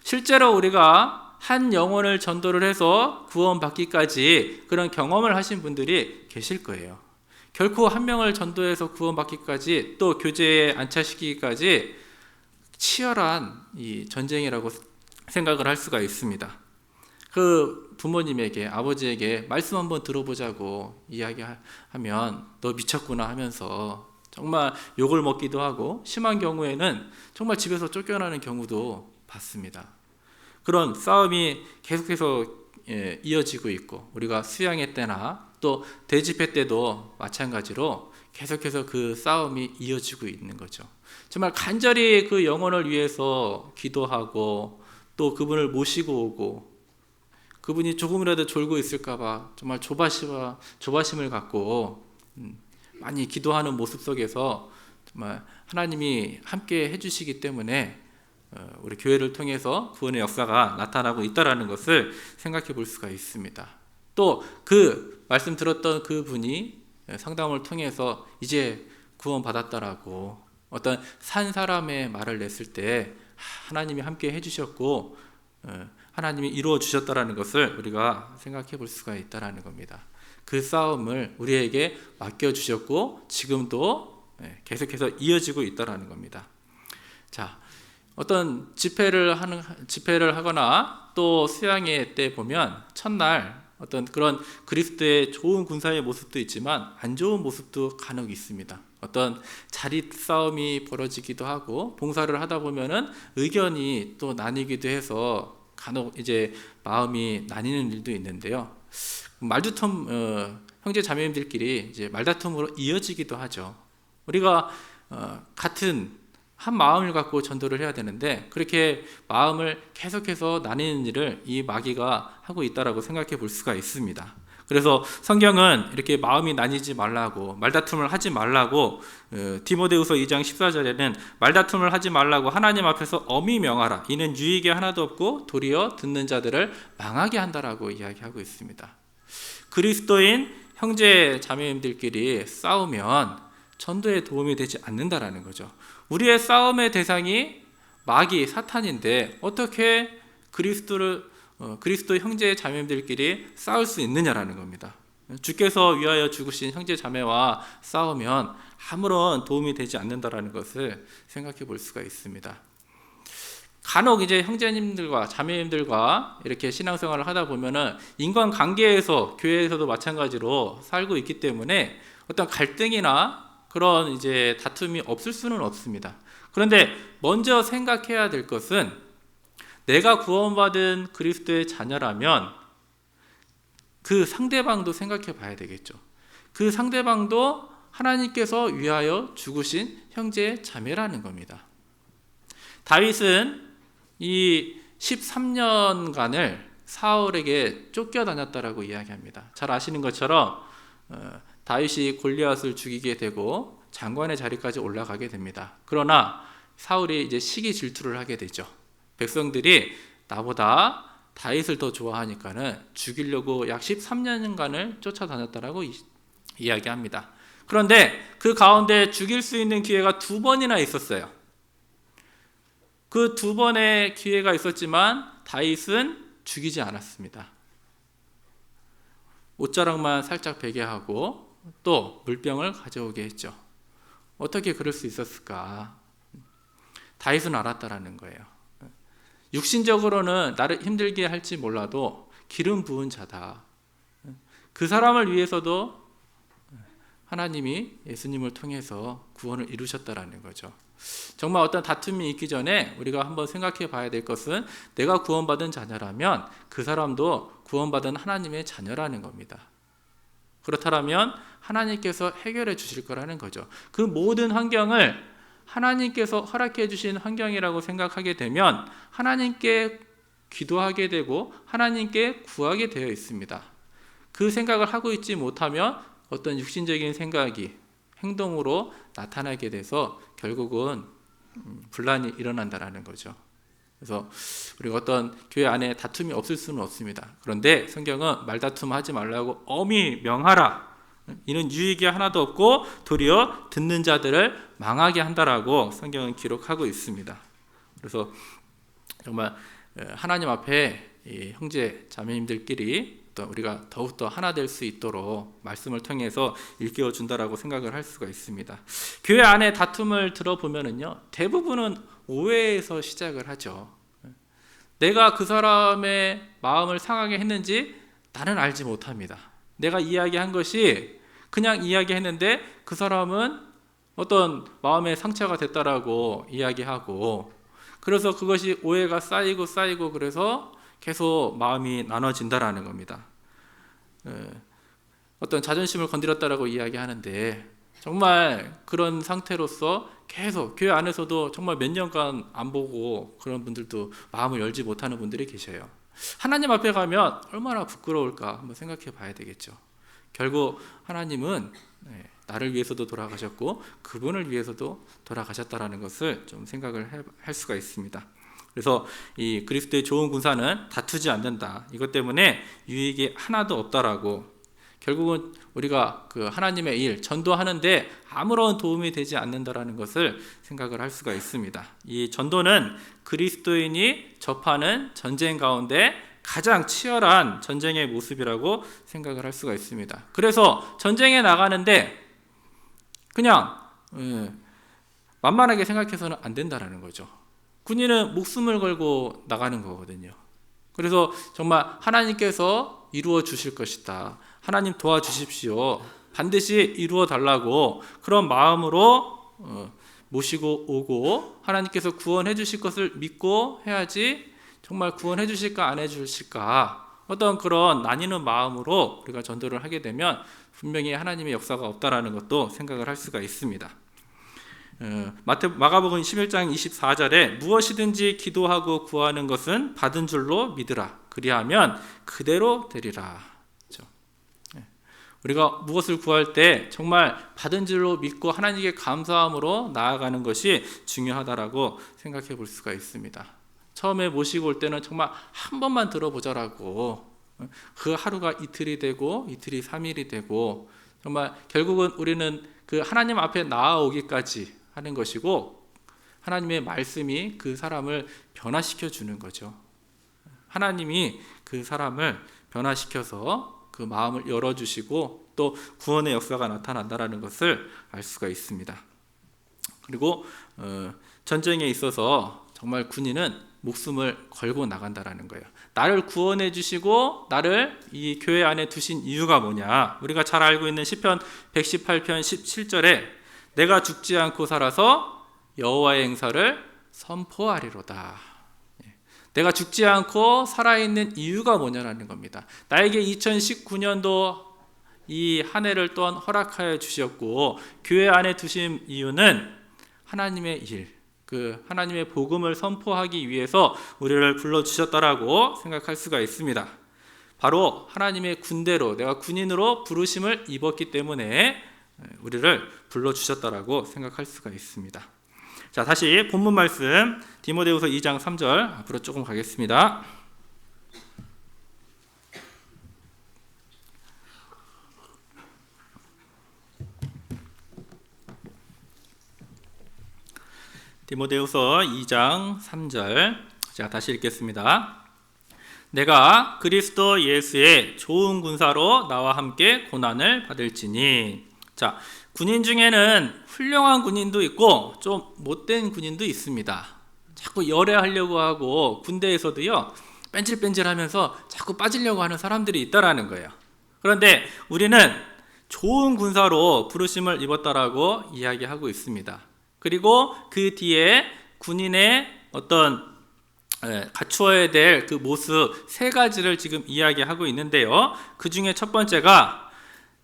실제로 우리가 한 영혼을 전도를 해서 구원받기까지 그런 경험을 하신 분들이 계실 거예요. 결코 한 명을 전도해서 구원받기까지 또 교제에 안착시키기까지 치열한 이 전쟁이라고 생각을 할 수가 있습니다. 그 부모님에게, 아버지에게 말씀 한번 들어보자고 이야기하면 너 미쳤구나 하면서 정말 욕을 먹기도 하고, 심한 경우에는 정말 집에서 쫓겨나는 경우도 봤습니다. 그런 싸움이 계속해서 이어지고 있고, 우리가 수양회 때나 또 대집회 때도 마찬가지로 계속해서 그 싸움이 이어지고 있는 거죠. 정말 간절히 그 영혼을 위해서 기도하고 또 그분을 모시고 오고, 그분이 조금이라도 졸고 있을까봐 정말 조바심을 갖고 많이 기도하는 모습 속에서 정말 하나님이 함께 해주시기 때문에 우리 교회를 통해서 구원의 역사가 나타나고 있다는 것을 생각해 볼 수가 있습니다. 또 그 말씀 들었던 그 분이 상담을 통해서 이제 구원받았다라고 어떤 산 사람의 말을 냈을 때 하나님이 함께 해주셨고 하나님이 이루어 주셨다라는 것을 우리가 생각해 볼 수가 있다라는 겁니다. 그 싸움을 우리에게 맡겨주셨고 지금도 계속해서 이어지고 있다라는 겁니다. 자, 어떤 집회를 하거나 또 수양회 때 보면 첫날 어떤 그런 그리스도의 좋은 군사의 모습도 있지만 안 좋은 모습도 간혹 있습니다. 어떤 자리 싸움이 벌어지기도 하고, 봉사를 하다 보면은 의견이 또 나뉘기도 해서 간혹 이제 마음이 나뉘는 일도 있는데요. 말다툼, 형제 자매님들끼리 이제 말다툼으로 이어지기도 하죠. 우리가 같은 한 마음을 갖고 전도를 해야 되는데 그렇게 마음을 계속해서 나뉘는 일을 이 마귀가 하고 있다라고 생각해 볼 수가 있습니다. 그래서 성경은 이렇게 마음이 나뉘지 말라고, 말다툼을 하지 말라고, 디모데후서 2장 14절에는 말다툼을 하지 말라고 하나님 앞에서 엄히 명하라. 이는 유익이 하나도 없고 도리어 듣는 자들을 망하게 한다라고 이야기하고 있습니다. 그리스도인 형제 자매님들끼리 싸우면 전도에 도움이 되지 않는다라는 거죠. 우리의 싸움의 대상이 마귀, 사탄인데 어떻게 그리스도 형제 자매들끼리 싸울 수 있느냐라는 겁니다. 주께서 위하여 죽으신 형제 자매와 싸우면 아무런 도움이 되지 않는다라는 것을 생각해 볼 수가 있습니다. 간혹 이제 형제님들과 자매님들과 이렇게 신앙생활을 하다 보면은 인간 관계에서, 교회에서도 마찬가지로 살고 있기 때문에 어떤 갈등이나 그런 이제 다툼이 없을 수는 없습니다. 그런데 먼저 생각해야 될 것은 내가 구원받은 그리스도의 자녀라면 그 상대방도 생각해 봐야 되겠죠. 그 상대방도 하나님께서 위하여 죽으신 형제 자매라는 겁니다. 다윗은 이 13년간을 사울에게 쫓겨다녔다라고 이야기합니다. 잘 아시는 것처럼 다윗이 골리앗을 죽이게 되고 장관의 자리까지 올라가게 됩니다. 그러나 사울이 이제 시기 질투를 하게 되죠. 백성들이 나보다 다윗을 더 좋아하니까는 죽이려고 약 13년간을 쫓아다녔다라고 이야기합니다. 그런데 그 가운데 죽일 수 있는 기회가 2번이나 있었어요. 그 2번의 기회가 있었지만 다윗은 죽이지 않았습니다. 옷자락만 살짝 베게 하고 또 물병을 가져오게 했죠. 어떻게 그럴 수 있었을까? 다윗은 알았다라는 거예요. 육신적으로는 나를 힘들게 할지 몰라도 기름 부은 자다. 그 사람을 위해서도 하나님이 예수님을 통해서 구원을 이루셨다라는 거죠. 정말 어떤 다툼이 있기 전에 우리가 한번 생각해 봐야 될 것은 내가 구원받은 자녀라면 그 사람도 구원받은 하나님의 자녀라는 겁니다. 그렇다면 하나님께서 해결해 주실 거라는 거죠. 그 모든 환경을 하나님께서 허락해 주신 환경이라고 생각하게 되면 하나님께 기도하게 되고 하나님께 구하게 되어 있습니다. 그 생각을 하고 있지 못하면 어떤 육신적인 생각이 행동으로 나타나게 돼서 결국은 분란이 일어난다는 거죠. 그래서 우리가 어떤 교회 안에 다툼이 없을 수는 없습니다. 그런데 성경은 말다툼하지 말라고 엄히 명하라. 이는 유익이 하나도 없고 도리어 듣는 자들을 망하게 한다라고 성경은 기록하고 있습니다. 그래서 정말 하나님 앞에 이 형제 자매님들끼리 또 우리가 더욱더 하나 될 수 있도록 말씀을 통해서 일깨워 준다라고 생각을 할 수가 있습니다. 교회 안에 다툼을 들어보면은요, 대부분은 오해에서 시작을 하죠. 내가 그 사람의 마음을 상하게 했는지 나는 알지 못합니다. 내가 이야기한 것이 그냥 이야기했는데 그 사람은 어떤 마음의 상처가 됐다라고 이야기하고, 그래서 그것이 오해가 쌓이고 그래서 계속 마음이 나눠진다라는 겁니다. 어떤 자존심을 건드렸다라고 이야기하는데 정말 그런 상태로서 계속 교회 안에서도 정말 몇 년간 안 보고 그런 분들도 마음을 열지 못하는 분들이 계셔요. 하나님 앞에 가면 얼마나 부끄러울까 한번 생각해 봐야 되겠죠. 결국 하나님은 나를 위해서도 돌아가셨고 그분을 위해서도 돌아가셨다라는 것을 좀 생각을 할 수가 있습니다. 그래서 이 그리스도의 좋은 군사는 다투지 않는다. 이것 때문에 유익이 하나도 없다라고, 결국은 우리가 그 하나님의 일 전도하는데 아무런 도움이 되지 않는다라는 것을 생각을 할 수가 있습니다. 이 전도는 그리스도인이 접하는 전쟁 가운데 가장 치열한 전쟁의 모습이라고 생각을 할 수가 있습니다. 그래서 전쟁에 나가는데 그냥 만만하게 생각해서는 안 된다라는 거죠. 군인은 목숨을 걸고 나가는 거거든요. 그래서 정말 하나님께서 이루어 주실 것이다. 하나님 도와주십시오. 반드시 이루어 달라고 그런 마음으로 모시고 오고 하나님께서 구원해 주실 것을 믿고 해야지 정말 구원해 주실까 안 해 주실까 어떤 그런 나뉘는 마음으로 우리가 전도를 하게 되면 분명히 하나님의 역사가 없다라는 것도 생각을 할 수가 있습니다. 마가복음 11장 24절에 무엇이든지 기도하고 구하는 것은 받은 줄로 믿으라. 그리하면 그대로 되리라. 그렇죠? 우리가 무엇을 구할 때 정말 받은 줄로 믿고 하나님께 감사함으로 나아가는 것이 중요하다라고 생각해 볼 수가 있습니다. 처음에 모시고 올 때는 정말 한 번만 들어보자라고, 그 하루가 이틀이 되고 이틀이 3일이 되고 정말 결국은 우리는 그 하나님 앞에 나아오기까지 하는 것이고 하나님의 말씀이 그 사람을 변화시켜 주는 거죠. 하나님이 그 사람을 변화시켜서 그 마음을 열어주시고 또 구원의 역사가 나타난다는 것을 알 수가 있습니다. 그리고 전쟁에 있어서 정말 군인은 목숨을 걸고 나간다라는 거예요. 나를 구원해 주시고 나를 이 교회 안에 두신 이유가 뭐냐? 우리가 잘 알고 있는 시편 118편 17절에 내가 죽지 않고 살아서 여호와의 행사를 선포하리로다. 내가 죽지 않고 살아있는 이유가 뭐냐라는 겁니다. 나에게 2019년도 이 한 해를 또한 허락하여 주셨고 교회 안에 두신 이유는 하나님의 일, 그 하나님의 복음을 선포하기 위해서 우리를 불러주셨다라고 생각할 수가 있습니다. 바로 하나님의 군대로, 내가 군인으로 부르심을 입었기 때문에 우리를 불러주셨다라고 생각할 수가 있습니다. 자, 다시 본문 말씀 디모데후서 2장 3절 앞으로 조금 가겠습니다. 디모데후서 2장 3절 제가 다시 읽겠습니다. 내가 그리스도 예수의 좋은 군사로 나와 함께 고난을 받을지니. 자, 군인 중에는 훌륭한 군인도 있고 좀 못된 군인도 있습니다. 자꾸 열애하려고 하고 군대에서도요 뺀질뺀질하면서 자꾸 빠지려고 하는 사람들이 있다라는 거예요. 그런데 우리는 좋은 군사로 부르심을 입었다라고 이야기하고 있습니다. 그리고 그 뒤에 군인의 어떤 갖추어야 될 그 모습 세 가지를 지금 이야기하고 있는데요. 그 중에 첫 번째가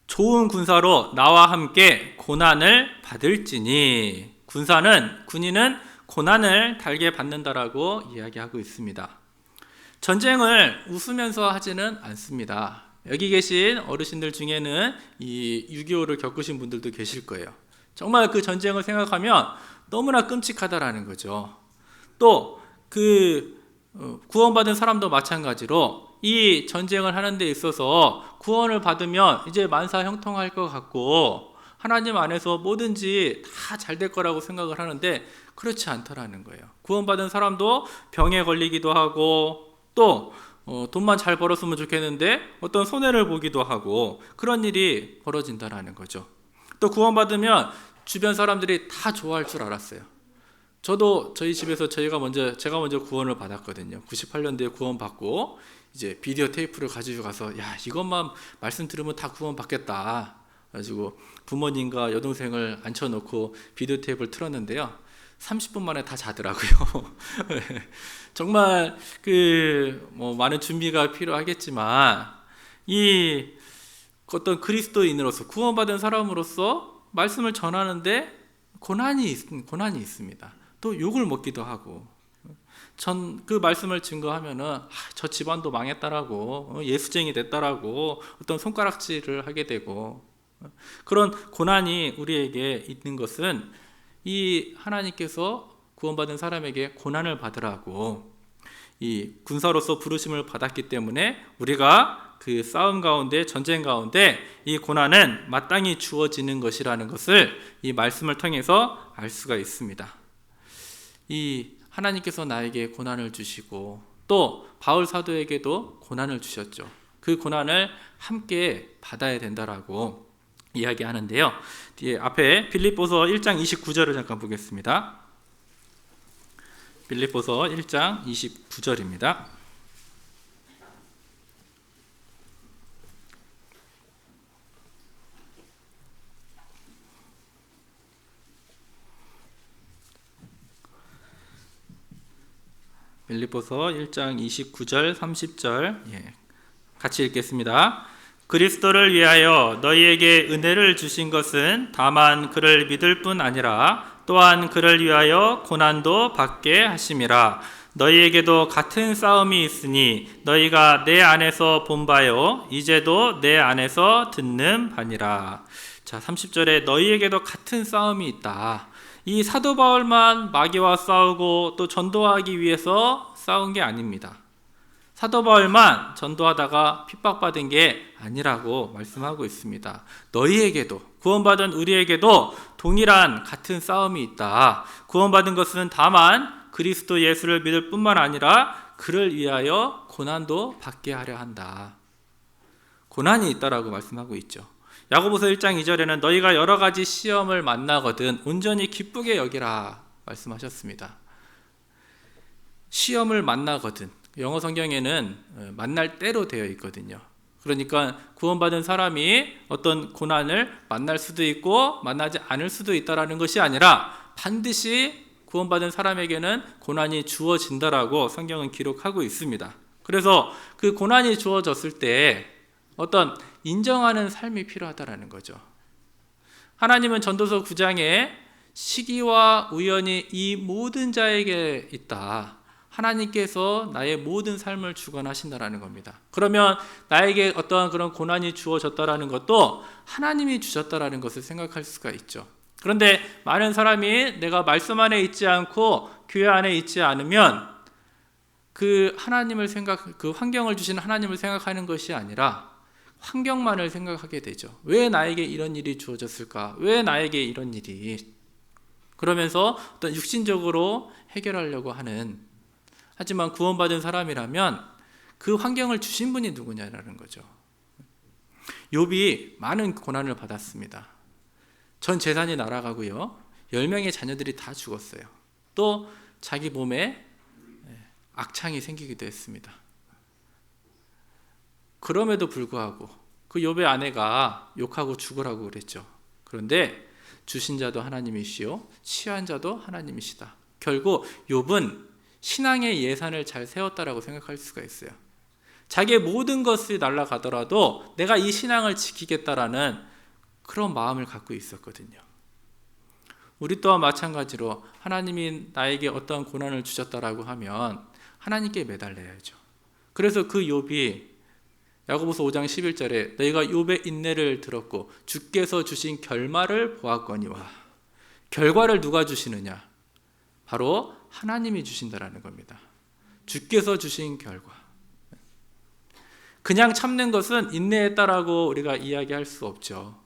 좋은 군사로 나와 함께 고난을 받을지니. 군인은 고난을 달게 받는다라고 이야기하고 있습니다. 전쟁을 웃으면서 하지는 않습니다. 여기 계신 어르신들 중에는 이 6.25를 겪으신 분들도 계실 거예요. 정말 그 전쟁을 생각하면 너무나 끔찍하다라는 거죠. 또 구원받은 사람도 마찬가지로 이 전쟁을 하는 데 있어서 구원을 받으면 이제 만사 형통할 것 같고 하나님 안에서 뭐든지 다 잘 될 거라고 생각을 하는데 그렇지 않더라는 거예요. 구원받은 사람도 병에 걸리기도 하고 또 돈만 잘 벌었으면 좋겠는데 어떤 손해를 보기도 하고 그런 일이 벌어진다라는 거죠. 또 구원받으면 주변 사람들이 다 좋아할 줄 알았어요. 저도 저희 집에서 제가 먼저 구원을 받았거든요. 98년도에 구원받고 이제 비디오 테이프를 가지고 가서 야, 이것만 말씀 들으면 다 구원받겠다. 가지고 부모님과 여동생을 앉혀놓고 비디오 테이프를 틀었는데요. 30분 만에 다 자더라고요. 정말 많은 준비가 필요하겠지만 이 어떤 그리스도인으로서 구원받은 사람으로서 말씀을 전하는데 고난이 있습니다. 또 욕을 먹기도 하고 그 말씀을 증거하면은 저 집안도 망했다라고 예수쟁이 됐다라고 어떤 손가락질을 하게 되고 그런 고난이 우리에게 있는 것은 이 하나님께서 구원받은 사람에게 고난을 받으라고 이 군사로서 부르심을 받았기 때문에 우리가 그 싸움 가운데 전쟁 가운데 이 고난은 마땅히 주어지는 것이라는 것을 이 말씀을 통해서 알 수가 있습니다. 이 하나님께서 나에게 고난을 주시고 또 바울 사도에게도 고난을 주셨죠. 그 고난을 함께 받아야 된다라고 이야기하는데요. 뒤에 앞에 빌립보서 1장 29절을 잠깐 보겠습니다. 빌립보서 1장 29절입니다. 빌립보서 1장 29절 30절 같이 읽겠습니다. 그리스도를 위하여 너희에게 은혜를 주신 것은 다만 그를 믿을 뿐 아니라 또한 그를 위하여 고난도 받게 하심이라. 너희에게도 같은 싸움이 있으니 너희가 내 안에서 본 바요 이제도 내 안에서 듣는 바니라. 자, 30절에 너희에게도 같은 싸움이 있다. 이 사도 바울만 마귀와 싸우고 또 전도하기 위해서 싸운 게 아닙니다. 사도 바울만 전도하다가 핍박받은 게 아니라고 말씀하고 있습니다. 너희에게도, 구원받은 우리에게도 동일한 같은 싸움이 있다. 구원받은 것은 다만 그리스도 예수를 믿을 뿐만 아니라 그를 위하여 고난도 받게 하려 한다. 고난이 있다라고 말씀하고 있죠. 야고보서 1장 2절에는 너희가 여러 가지 시험을 만나거든 온전히 기쁘게 여기라 말씀하셨습니다. 시험을 만나거든. 영어 성경에는 만날 때로 되어 있거든요. 그러니까 구원받은 사람이 어떤 고난을 만날 수도 있고 만나지 않을 수도 있다라는 것이 아니라 반드시 구원받은 사람에게는 고난이 주어진다라고 성경은 기록하고 있습니다. 그래서 그 고난이 주어졌을 때 어떤 인정하는 삶이 필요하다라는 거죠. 하나님은 전도서 9장에 시기와 우연이 이 모든 자에게 있다. 하나님께서 나의 모든 삶을 주관하신다라는 겁니다. 그러면 나에게 어떠한 그런 고난이 주어졌다라는 것도 하나님이 주셨다라는 것을 생각할 수가 있죠. 그런데 많은 사람이 내가 말씀 안에 있지 않고 교회 안에 있지 않으면 그 환경을 주신 하나님을 생각하는 것이 아니라 환경만을 생각하게 되죠. 왜 나에게 이런 일이 주어졌을까? 왜 나에게 이런 일이? 그러면서 어떤 육신적으로 해결하려고 하는, 하지만 구원받은 사람이라면 그 환경을 주신 분이 누구냐라는 거죠. 욥이 많은 고난을 받았습니다. 전 재산이 날아가고요. 10명의 자녀들이 다 죽었어요. 또 자기 몸에 악창이 생기기도 했습니다. 그럼에도 불구하고 그 욥의 아내가 욕하고 죽으라고 그랬죠. 그런데 주신 자도 하나님이시요 취한 자도 하나님이시다. 결국 욥은 신앙의 예산을 잘 세웠다라고 생각할 수가 있어요. 자기의 모든 것이 날아가더라도 내가 이 신앙을 지키겠다라는 그런 마음을 갖고 있었거든요. 우리 또한 마찬가지로 하나님이 나에게 어떠한 고난을 주셨다라고 하면 하나님께 매달려야죠. 그래서 그 욥이 야고보서 5장 11절에 너희가 욥의 인내를 들었고 주께서 주신 결말을 보았거니와, 결과를 누가 주시느냐? 바로 하나님이 주신다라는 겁니다. 주께서 주신 결과. 그냥 참는 것은 인내했다라고 우리가 이야기할 수 없죠.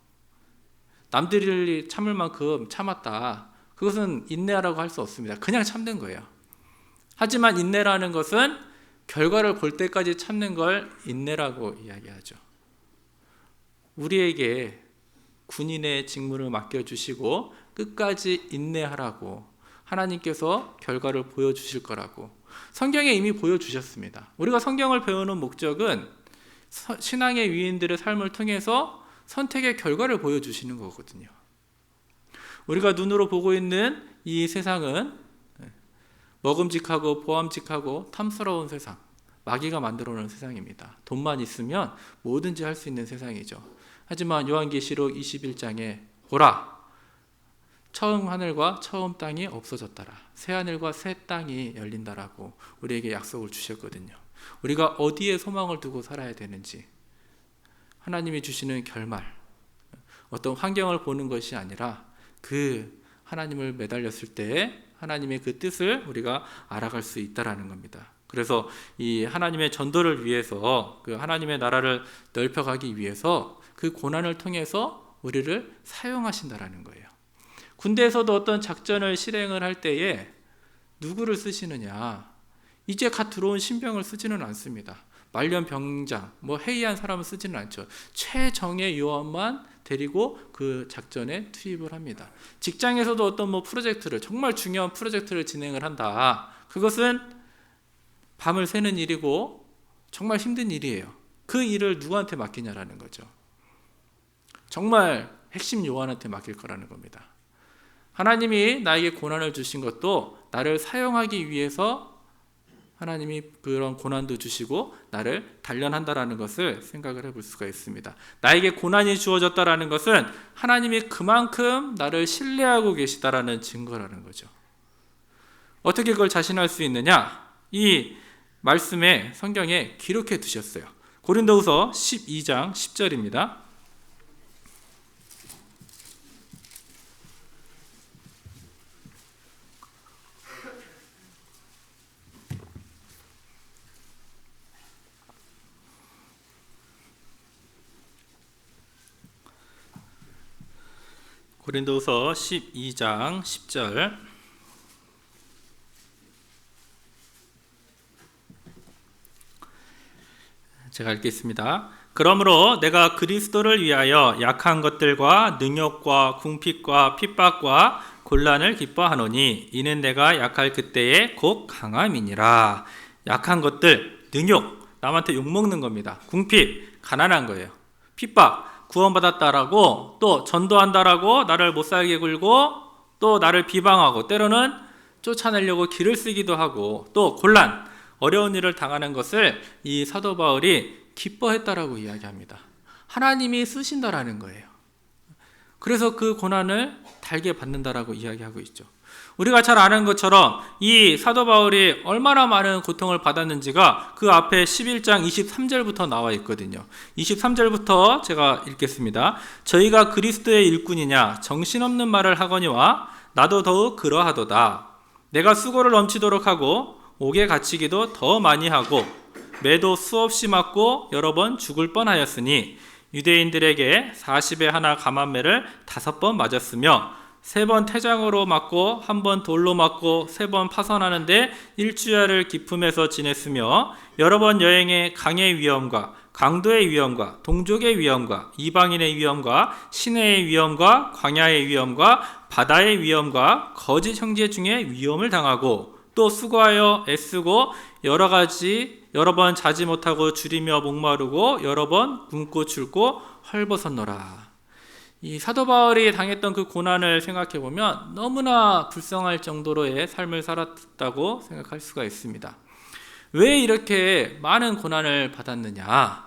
남들이 참을 만큼 참았다, 그것은 인내라고 할 수 없습니다. 그냥 참는 거예요. 하지만 인내라는 것은 결과를 볼 때까지 참는 걸 인내라고 이야기하죠. 우리에게 군인의 직무를 맡겨주시고 끝까지 인내하라고 하나님께서 결과를 보여주실 거라고 성경에 이미 보여주셨습니다. 우리가 성경을 배우는 목적은 신앙의 위인들의 삶을 통해서 선택의 결과를 보여주시는 거거든요. 우리가 눈으로 보고 있는 이 세상은 먹음직하고 보암직하고 탐스러운 세상, 마귀가 만들어 놓은 세상입니다. 돈만 있으면 뭐든지 할 수 있는 세상이죠. 하지만 요한계시록 21장에 보라, 처음 하늘과 처음 땅이 없어졌더라, 새 하늘과 새 땅이 열린다라고 우리에게 약속을 주셨거든요. 우리가 어디에 소망을 두고 살아야 되는지, 하나님이 주시는 결말, 어떤 환경을 보는 것이 아니라 그 하나님을 매달렸을 때 하나님의 그 뜻을 우리가 알아갈 수 있다라는 겁니다. 그래서 이 하나님의 전도를 위해서, 그 하나님의 나라를 넓혀가기 위해서 그 고난을 통해서 우리를 사용하신다라는 거예요. 군대에서도 어떤 작전을 실행을 할 때에 누구를 쓰시느냐? 이제 갓 들어온 신병을 쓰지는 않습니다. 말년 병장, 해이한 사람을 쓰지는 않죠. 최정예 요원만 데리고 그 작전에 투입을 합니다. 직장에서도 어떤 프로젝트를, 정말 중요한 프로젝트를 진행을 한다. 그것은 밤을 새는 일이고 정말 힘든 일이에요. 그 일을 누구한테 맡기냐라는 거죠. 정말 핵심 요원한테 맡길 거라는 겁니다. 하나님이 나에게 고난을 주신 것도 나를 사용하기 위해서 하나님이 그런 고난도 주시고 나를 단련한다라는 것을 생각을 해볼 수가 있습니다. 나에게 고난이 주어졌다라는 것은 하나님이 그만큼 나를 신뢰하고 계시다라는 증거라는 거죠. 어떻게 그걸 자신할 수 있느냐? 이 말씀에 성경에 기록해 두셨어요. 고린도후서 12장 10절입니다. 고린도후서 12장 10절, 제가 읽겠습니다. 그러므로 내가 그리스도를 위하여 약한 것들과 능욕과 궁핍과 핍박과 곤란을 기뻐하노니 이는 내가 약할 그때에 곧 강함이니라. 약한 것들, 능욕, 남한테 욕먹는 겁니다. 궁핍, 가난한 거예요. 핍박, 구원받았다라고 또 전도한다라고 나를 못살게 굴고 또 나를 비방하고 때로는 쫓아내려고 길을 쓰기도 하고 또 곤란, 어려운 일을 당하는 것을 이 사도 바울이 기뻐했다라고 이야기합니다. 하나님이 쓰신다라는 거예요. 그래서 그 고난을 달게 받는다라고 이야기하고 있죠. 우리가 잘 아는 것처럼 이 사도 바울이 얼마나 많은 고통을 받았는지가 그 앞에 11장 23절부터 나와 있거든요. 23절부터 제가 읽겠습니다. 저희가 그리스도의 일꾼이냐 정신없는 말을 하거니와 나도 더욱 그러하도다. 내가 수고를 넘치도록 하고 옥에 갇히기도 더 많이 하고 매도 수없이 맞고 여러 번 죽을 뻔하였으니 유대인들에게 40에 하나 감한매를 5번 맞았으며 3번 태장으로 맞고 1번 돌로 맞고 3번 파선하는데 1주야를 기품에서 지냈으며 여러 번 여행에 강의 위험과 강도의 위험과 동족의 위험과 이방인의 위험과 시내의 위험과 광야의 위험과 바다의 위험과 거짓 형제 중에 위험을 당하고 또 수고하여 애쓰고 여러 번 자지 못하고 줄이며 목마르고 여러 번 굶고 춥고 헐벗었노라. 이 사도 바울이 당했던 그 고난을 생각해 보면 너무나 불쌍할 정도로의 삶을 살았다고 생각할 수가 있습니다. 왜 이렇게 많은 고난을 받았느냐?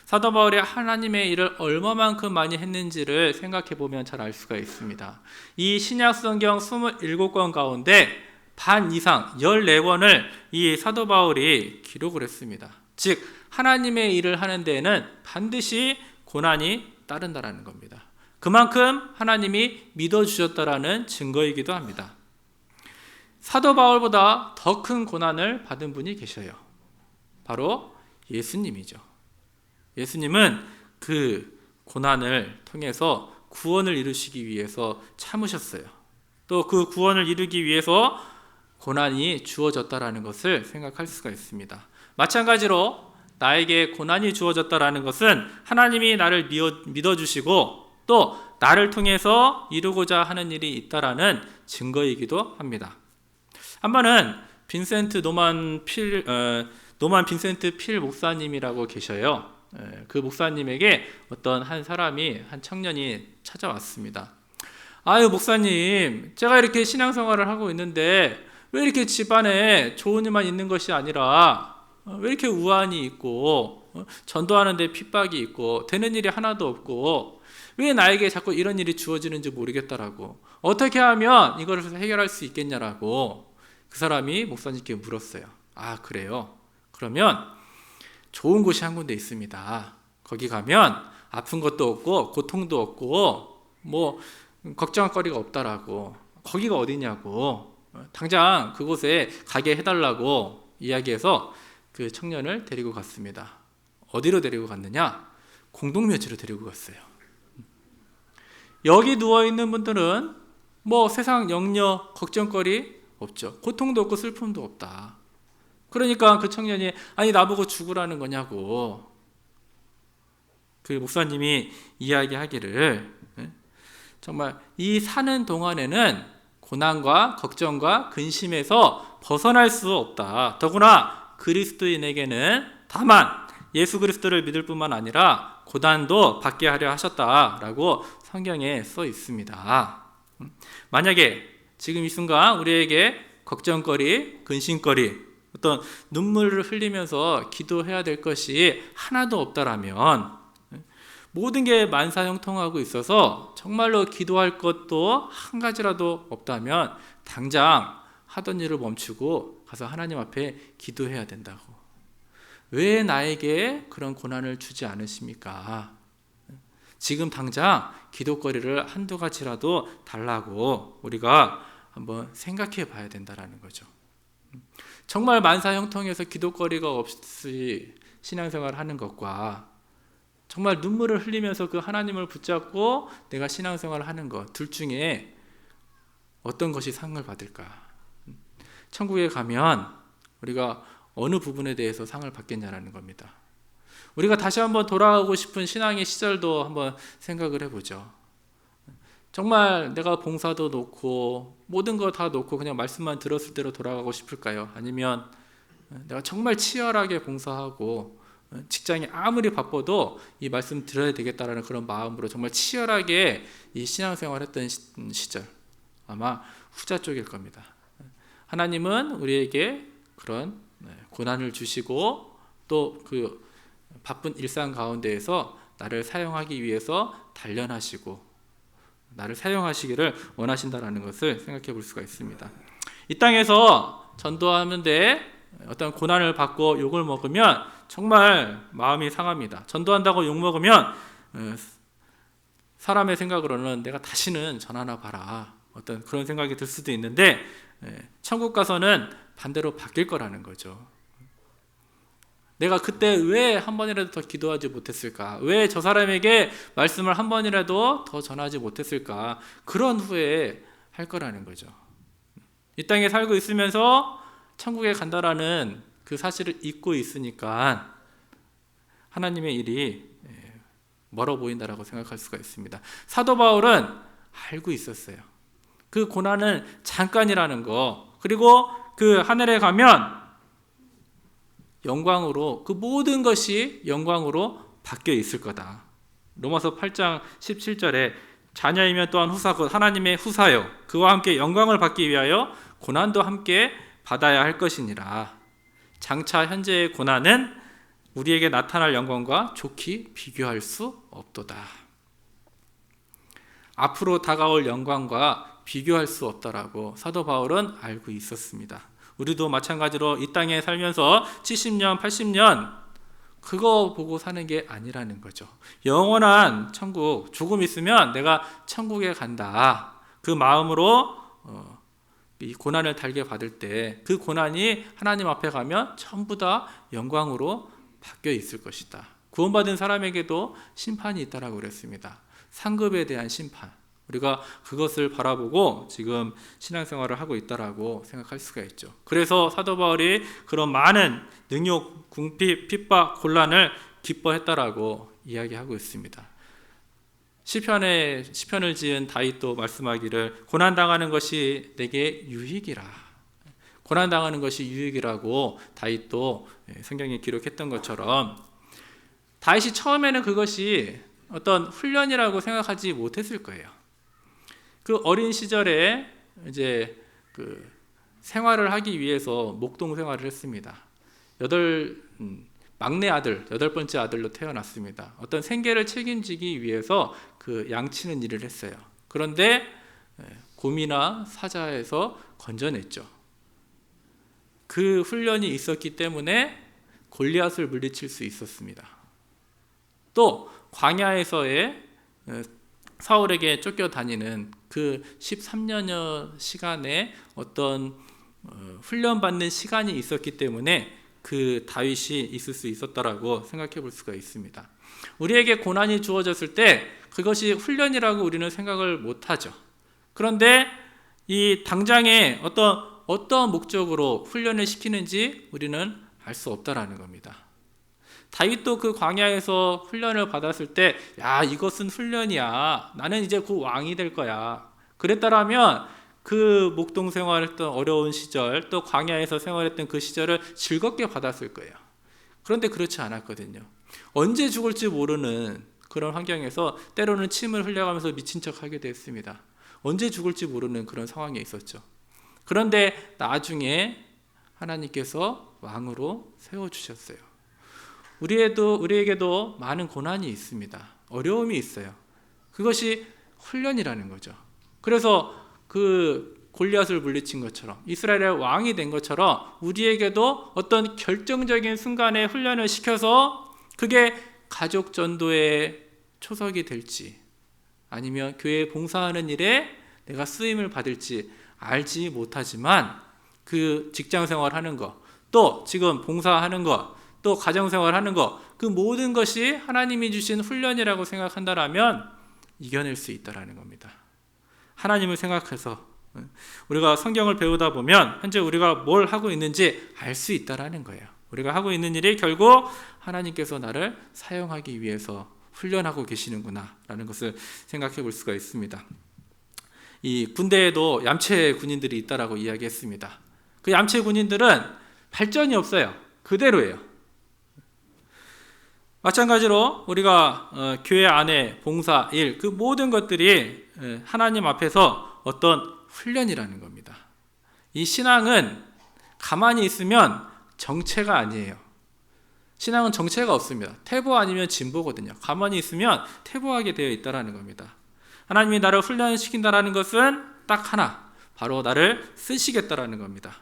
사도 바울이 하나님의 일을 얼마만큼 많이 했는지를 생각해 보면 잘 알 수가 있습니다. 이 신약 성경 27권 가운데 반 이상 14권을 이 사도 바울이 기록을 했습니다. 즉 하나님의 일을 하는 데에는 반드시 고난이 따른다라는 겁니다. 그만큼 하나님이 믿어주셨다라는 증거이기도 합니다. 사도 바울보다 더 큰 고난을 받은 분이 계셔요. 바로 예수님이죠. 예수님은 그 고난을 통해서 구원을 이루시기 위해서 참으셨어요. 또 그 구원을 이루기 위해서 고난이 주어졌다라는 것을 생각할 수가 있습니다. 마찬가지로 나에게 고난이 주어졌다라는 것은 하나님이 나를 믿어주시고 또 나를 통해서 이루고자 하는 일이 있다라는 증거이기도 합니다. 한 번은 노만 빈센트 필 목사님이라고 계셔요. 그 목사님에게 어떤 한 청년이 찾아왔습니다. 아유 목사님, 제가 이렇게 신앙생활을 하고 있는데 왜 이렇게 집안에 좋은 일만 있는 것이 아니라 왜 이렇게 우환이 있고 전도하는데 핍박이 있고 되는 일이 하나도 없고 왜 나에게 자꾸 이런 일이 주어지는지 모르겠다라고, 어떻게 하면 이걸 해결할 수 있겠냐라고 그 사람이 목사님께 물었어요. 아 그래요? 그러면 좋은 곳이 한 군데 있습니다. 거기 가면 아픈 것도 없고 고통도 없고 뭐 걱정할 거리가 없다라고. 거기가 어디냐고, 당장 그곳에 가게 해달라고 이야기해서 그 청년을 데리고 갔습니다. 어디로 데리고 갔느냐? 공동묘지로 데리고 갔어요. 여기 누워있는 분들은 뭐 세상 영려 걱정거리 없죠. 고통도 없고 슬픔도 없다. 그러니까 그 청년이 아니 나보고 죽으라는 거냐고 그 목사님이 이야기하기를, 정말 이 사는 동안에는 고난과 걱정과 근심에서 벗어날 수 없다. 더구나 그리스도인에게는 다만 예수 그리스도를 믿을 뿐만 아니라 고난도 받게 하려 하셨다라고 성경에 써 있습니다. 만약에 지금 이 순간 우리에게 걱정거리, 근심거리, 어떤 눈물을 흘리면서 기도해야 될 것이 하나도 없다라면, 모든 게 만사형통하고 있어서 정말로 기도할 것도 한 가지라도 없다면 당장 하던 일을 멈추고 가서 하나님 앞에 기도해야 된다고. 왜 나에게 그런 고난을 주지 않으십니까? 지금 당장 기도거리를 한두 가지라도 달라고 우리가 한번 생각해 봐야 된다는 거죠. 정말 만사형통해서 기도거리가 없이 신앙생활을 하는 것과 정말 눈물을 흘리면서 그 하나님을 붙잡고 내가 신앙생활을 하는 것, 둘 중에 어떤 것이 상을 받을까? 천국에 가면 우리가 어느 부분에 대해서 상을 받겠냐라는 겁니다. 우리가 다시 한번 돌아가고 싶은 신앙의 시절도 한번 생각을 해보죠. 정말 내가 봉사도 놓고 모든 거 다 놓고 그냥 말씀만 들었을 대로 돌아가고 싶을까요? 아니면 내가 정말 치열하게 봉사하고 직장이 아무리 바빠도 이 말씀 들어야 되겠다라는 그런 마음으로 정말 치열하게 이 신앙생활을 했던 시절, 아마 후자 쪽일 겁니다. 하나님은 우리에게 그런 고난을 주시고 또 그 바쁜 일상 가운데에서 나를 사용하기 위해서 단련하시고 나를 사용하시기를 원하신다라는 것을 생각해 볼 수가 있습니다. 이 땅에서 전도하는데 어떤 고난을 받고 욕을 먹으면 정말 마음이 상합니다. 전도한다고 욕 먹으면 사람의 생각으로는 내가 다시는 전하나 봐라, 어떤 그런 생각이 들 수도 있는데 천국 가서는 반대로 바뀔 거라는 거죠. 내가 그때 왜 한 번이라도 더 기도하지 못했을까? 왜 저 사람에게 말씀을 한 번이라도 더 전하지 못했을까? 그런 후회 할 거라는 거죠. 이 땅에 살고 있으면서 천국에 간다라는 그 사실을 잊고 있으니까 하나님의 일이 멀어 보인다라고 생각할 수가 있습니다. 사도 바울은 알고 있었어요. 그 고난은 잠깐이라는 거, 그리고 그 하늘에 가면 영광으로, 그 모든 것이 영광으로 바뀌어 있을 거다. 로마서 8장 17절에 자녀이면 또한 후사, 곧 하나님의 후사요, 그와 함께 영광을 받기 위하여 고난도 함께 받아야 할 것이니라. 장차 현재의 고난은 우리에게 나타날 영광과 좋게 비교할 수 없도다. 앞으로 다가올 영광과 비교할 수 없다라고 사도 바울은 알고 있었습니다. 우리도 마찬가지로 이 땅에 살면서 70년, 80년 그거 보고 사는 게 아니라는 거죠. 영원한 천국, 조금 있으면 내가 천국에 간다, 그 마음으로 이 고난을 달게 받을 때 그 고난이 하나님 앞에 가면 전부 다 영광으로 바뀌어 있을 것이다. 구원받은 사람에게도 심판이 있다라고 그랬습니다. 상급에 대한 심판, 우리가 그것을 바라보고 지금 신앙생활을 하고 있다라고 생각할 수가 있죠. 그래서 사도 바울이 그런 많은 능욕, 궁핍, 핍박, 곤란을 기뻐했다라고 이야기하고 있습니다. 시편을 지은 다윗도 말씀하기를 고난당하는 것이 내게 유익이라. 고난당하는 것이 유익이라고 다윗도 성경에 기록했던 것처럼 다윗이 처음에는 그것이 어떤 훈련이라고 생각하지 못했을 거예요. 그 어린 시절에 이제 그 생활을 하기 위해서 목동 생활을 했습니다. 막내 아들, 8번째 아들로 태어났습니다. 어떤 생계를 책임지기 위해서 그 양치는 일을 했어요. 그런데 곰이나 사자에서 건져냈죠. 그 훈련이 있었기 때문에 골리앗을 물리칠 수 있었습니다. 또 광야에서의 사울에게 쫓겨다니는 그 13년여 시간에 어떤 훈련받는 시간이 있었기 때문에 그 다윗이 있을 수 있었다라고 생각해 볼 수가 있습니다. 우리에게 고난이 주어졌을 때 그것이 훈련이라고 우리는 생각을 못하죠. 그런데 이 당장에 어떤 목적으로 훈련을 시키는지 우리는 알 수 없다라는 겁니다. 다윗도 그 광야에서 훈련을 받았을 때, 야, 이것은 훈련이야, 나는 이제 곧 왕이 될 거야, 그랬다라면 그 목동 생활했던 어려운 시절, 또 광야에서 생활했던 그 시절을 즐겁게 받았을 거예요. 그런데 그렇지 않았거든요. 언제 죽을지 모르는 그런 환경에서 때로는 침을 흘려가면서 미친 척하게 됐습니다. 언제 죽을지 모르는 그런 상황에 있었죠. 그런데 나중에 하나님께서 왕으로 세워주셨어요. 우리에게도 많은 고난이 있습니다. 어려움이 있어요. 그것이 훈련이라는 거죠. 그래서 그 골리앗을 물리친 것처럼, 이스라엘의 왕이 된 것처럼 우리에게도 어떤 결정적인 순간에 훈련을 시켜서 그게 가족 전도의 초석이 될지, 아니면 교회 봉사하는 일에 내가 쓰임을 받을지 알지 못하지만 그 직장 생활하는 거, 또 지금 봉사하는 거, 또 가정생활하는 거, 그 모든 것이 하나님이 주신 훈련이라고 생각한다라면 이겨낼 수 있다라는 겁니다. 하나님을 생각해서 우리가 성경을 배우다 보면 현재 우리가 뭘 하고 있는지 알 수 있다라는 거예요. 우리가 하고 있는 일이 결국 하나님께서 나를 사용하기 위해서 훈련하고 계시는구나 라는 것을 생각해 볼 수가 있습니다. 이 군대에도 얌체 군인들이 있다라고 이야기했습니다. 그 얌체 군인들은 발전이 없어요. 그대로예요. 마찬가지로 우리가 교회 안에 봉사, 일, 그 모든 것들이 하나님 앞에서 어떤 훈련이라는 겁니다. 이 신앙은 가만히 있으면 정체가 아니에요. 신앙은 정체가 없습니다. 퇴보 아니면 진보거든요. 가만히 있으면 퇴보하게 되어 있다는 겁니다. 하나님이 나를 훈련시킨다는 것은 딱 하나, 바로 나를 쓰시겠다라는 겁니다.